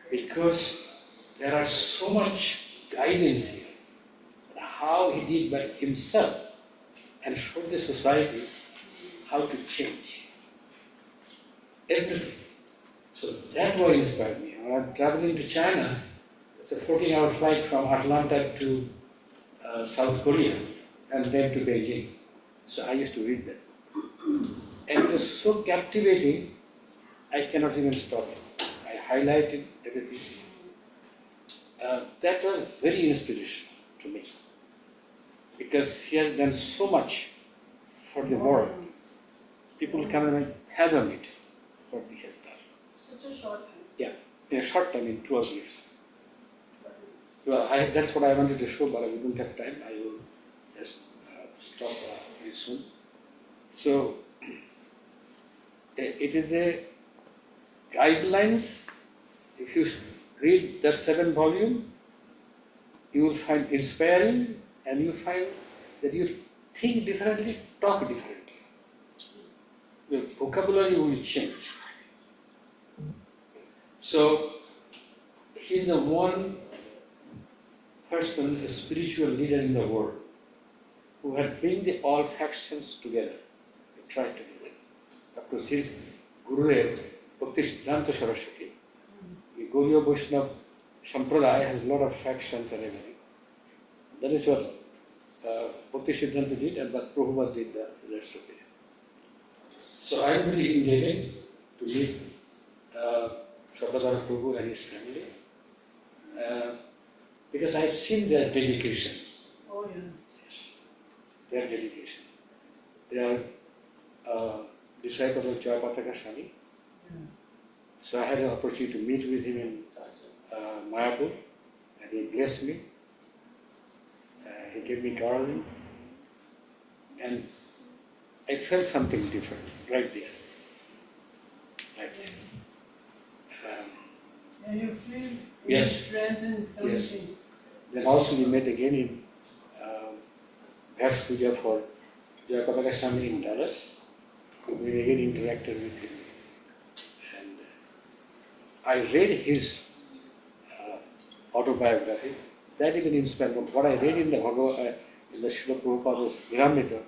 Because there are so much guidance here. How he did by himself and showed the society how to change. Everything. So that what inspired me. When I'm traveling to China, it's a 14-hour flight from Atlanta to South Korea and then to Beijing. So I used to read that. And it was so captivating, I cannot even stop it. I highlighted everything. That was very inspirational to me. Because he has done so much for the world. People cannot fathom it, what he has done. Such a short time. Yeah, in a short time, in 12 years. Well, that's what I wanted to show, but we don't have time. I will just stop very soon. So, it is the guidelines. If you read that 7 volume, you will find inspiring, and you find that you think differently, talk differently. Your vocabulary will change. So, he is the one person, a spiritual leader in the world, who had bring the all factions together. He tried to do it. Of course, his Gurudev, Bhakti Siddhanta Saraswati, the Gaudiya Vaishnava Sampradaya has a lot of factions and everything. That is what Bhakti Siddhanta did, but Prabhupada did the rest of it. So I am really indebted to meet Srila Prabhu and his family. Because I've seen their dedication. Oh, yeah. Yes. Their dedication. They are disciples of Jayapataka Swami. So I had an opportunity to meet with him in Mayapur, and he blessed me. He gave me garland. And I felt something different right there. Right there. And you feel Yes. his presence something. Yes. Then also we met again in Vyasa Puja for Jayakataka Swami in Dallas. We again interacted with him. And I read his autobiography. That even inspired me. What I read in the in the Srila Prabhupada's Gramita,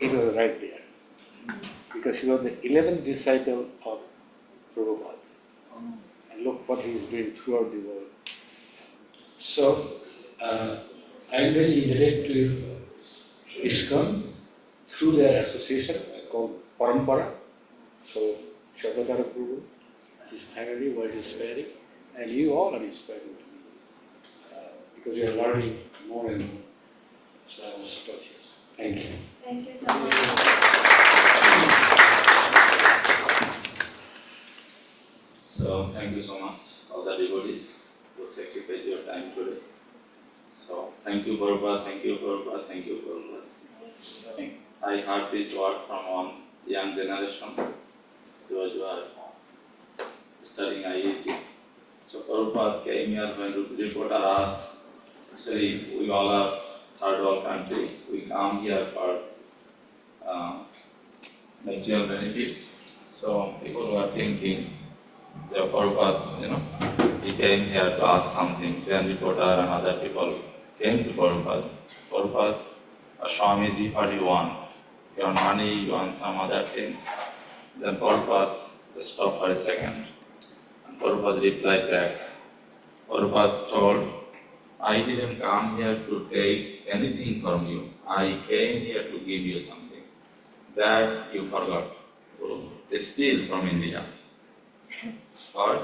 it was right there. Because he was the 11th disciple of Prabhupada. And look what he is doing throughout the world. So, I am very indebted to ISKCON through their association called Parampara. So, Chakravarti Prabhu, his family were inspiring, and you all are inspiring to me. Because we are learning more and more. So I was taught you. Thank you. Thank you so much. So thank you so much, all the devotees who sacrifice your time today. So thank you, Prabhupada, thank you, Prabhupada, thank you, Prabhupada. I heard this word from one young generation, those who are studying IIT. So Prabhupada came here when the reporter asked, actually we all are third world country, we come here for material benefits. So people were thinking, the Prabhupada, he came here to ask something. Then reporter and other people came to Prabhupada. Prabhupada, Swamiji, what do you want? You want money, you want some other things? Then Prabhupada stopped for a second. And Prabhupada replied back. Prabhupada told, I didn't come here to take anything from you. I came here to give you something. That you forgot. Steal from India. Or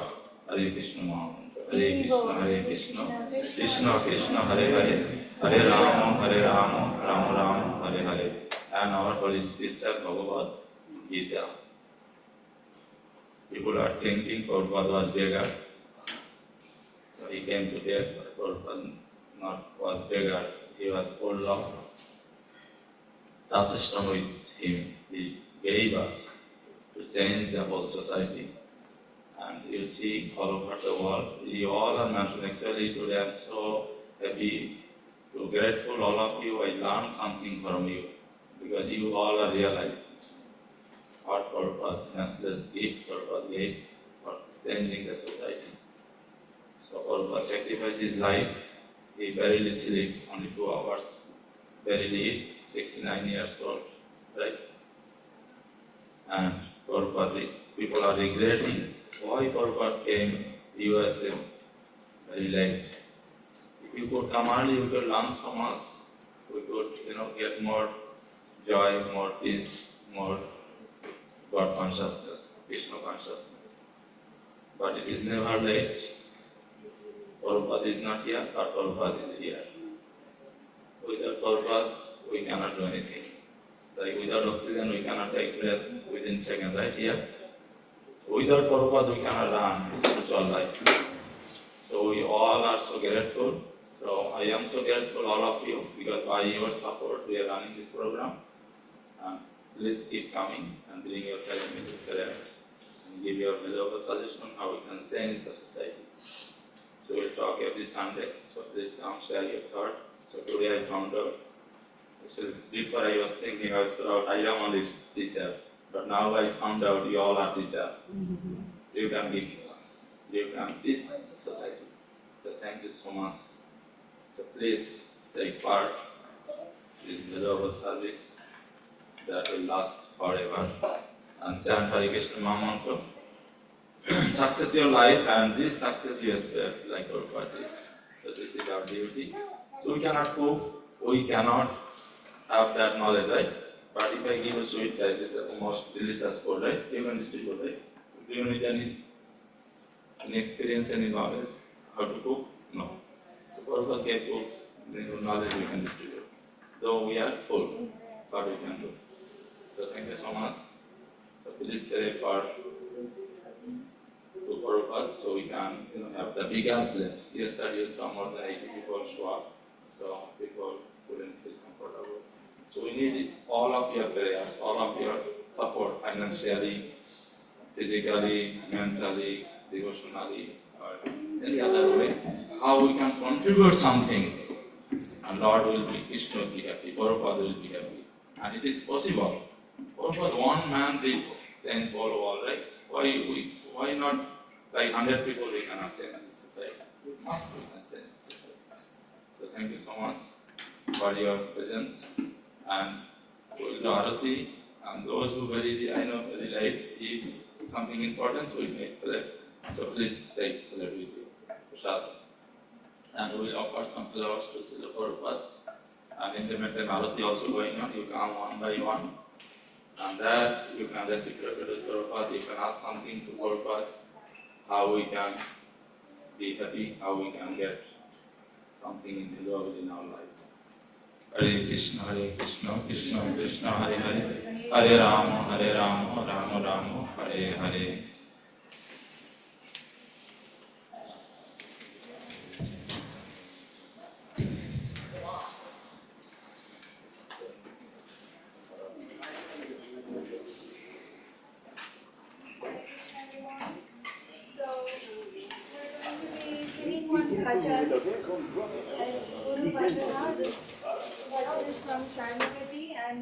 Hare Krishna Maha. Hare Krishna, Krishna Krishna, Hare Hare, Hare Rama, Rama Rama, Hare Hare. And our Holy Scripture, Bhagavad Gita. People are thinking Prabhupada was beggar. So he came to beg, but Prabhupada was beggar. He was full of assistance with him. He gave us to change the whole society. And you see all over the world, you all are mentioned. Actually, today I am so happy, so grateful, all of you. I learned something from you because you all are realizing what Prabhupada has gift Prabhupada gave for changing the society. So Prabhupada sacrificed his life. He barely sleep only 2 hours. Barely 69 years old, right? And Prabhupada, people are regretting why Prabhupada came USA very late. If you could come early, you could learn from us. We could, get more joy, more peace, more God consciousness, Krishna consciousness. But it is never late. Prabhupada is not here, but Prabhupada is here. Without Prabhupada, we cannot do anything. Like without oxygen, we cannot take breath within seconds, right here. Without Prabhupada, we cannot run spiritual life. So we all are so grateful. So I am so grateful, all of you, because by your support, we are running this program. Please keep coming and bring your friends and give your valuable suggestion how we can change the society. So we'll talk every Sunday. So please come share your thought. So today I found out. So before I was thinking I was proud, I am only teacher. But now I found out you all are teachers. You can give us. You can this society. So thank you so much. So please take part in this valuable service that will last forever. And chant Hare Krishna Maha Mantra. Success your life and this success you expect like our party. So this is our duty. So we cannot cook, we cannot have that knowledge, right? But if I give a sweet rice, it's the most delicious food, right? You can distribute, right? Do you need any experience, any knowledge how to cook? No. So Prabhupada gave books, knowledge we can distribute. Though we are full, what we can do. So thank you so much. So please pray for to Prabhupada so we can have the bigger place. Yesterday you saw more than 80 people show up. So people couldn't feel comfortable. So we need all of your prayers, all of your support financially, physically, mentally, devotionally, or any other way. How we can contribute something, and Lord will be, Krishna will be happy, Prabhupada will be happy. And it is possible. Prabhupada, one man did change whole world, right? Why not like 100 people we cannot change in this society? We must we can change this society. So thank you so much for your presence, and we will do Arati, and those who very, I know, very late, if something important, we may plate. So please take plate with you. Prasad. And we will offer some flowers to Srila Prabhupada. And in the meantime, Arati also going on, you come one by one. And that you can reciprocate with Prabhupada, you can ask something to Prabhupada, how we can be happy, how we can get something in the world in our life. Hare Krishna, Krishna Krishna, Hare Hare, Hare Rama, Rama Rama, Hare Hare. Bhajan. Guru Bhajan, this is from Sharmakati, and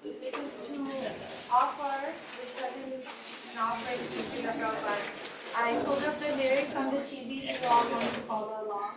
this is to offer, this bhajan is an offering to Srila Prabhupada. I put up the lyrics on the CD if you all want to follow along.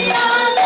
Hare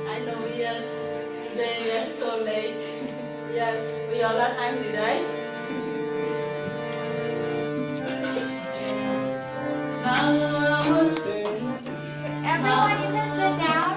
I know we are so late. We all are hungry, right? Everyone, you can sit down.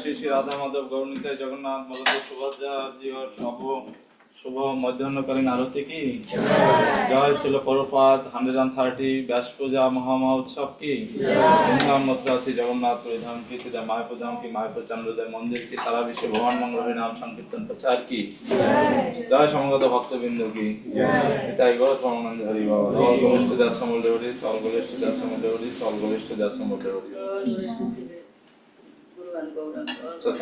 Shri Shri Radha Madhav গৌরনীতায় Jagannath Baladev Subhadra জিওর শুভ মধ্যাহ্নকালীন আরতি কি জয় ছিল প্রভুপাদ 130 ব্যাস পূজা মহামহোৎসব কি ধুমধাম মথুরা শ্রী জগন্নাথ পরিধাম কি সিধা মায়াপুর ধাম কি মায়াপুর চন্দ্রদেব মন্দির কি সারা বিশ্বে ভগবান মঙ্গল নাম সংকীর্তন প্রচার কি জয় সমগত ভক্তবৃন্দ কি তাই গৌর পরমানন্দ হরি বাবা অল গোষ্ঠী দাস সমল দেবরী অল গোষ্ঠী দাস সমল দেবরী অল গোষ্ঠী দাস সমল দেবরী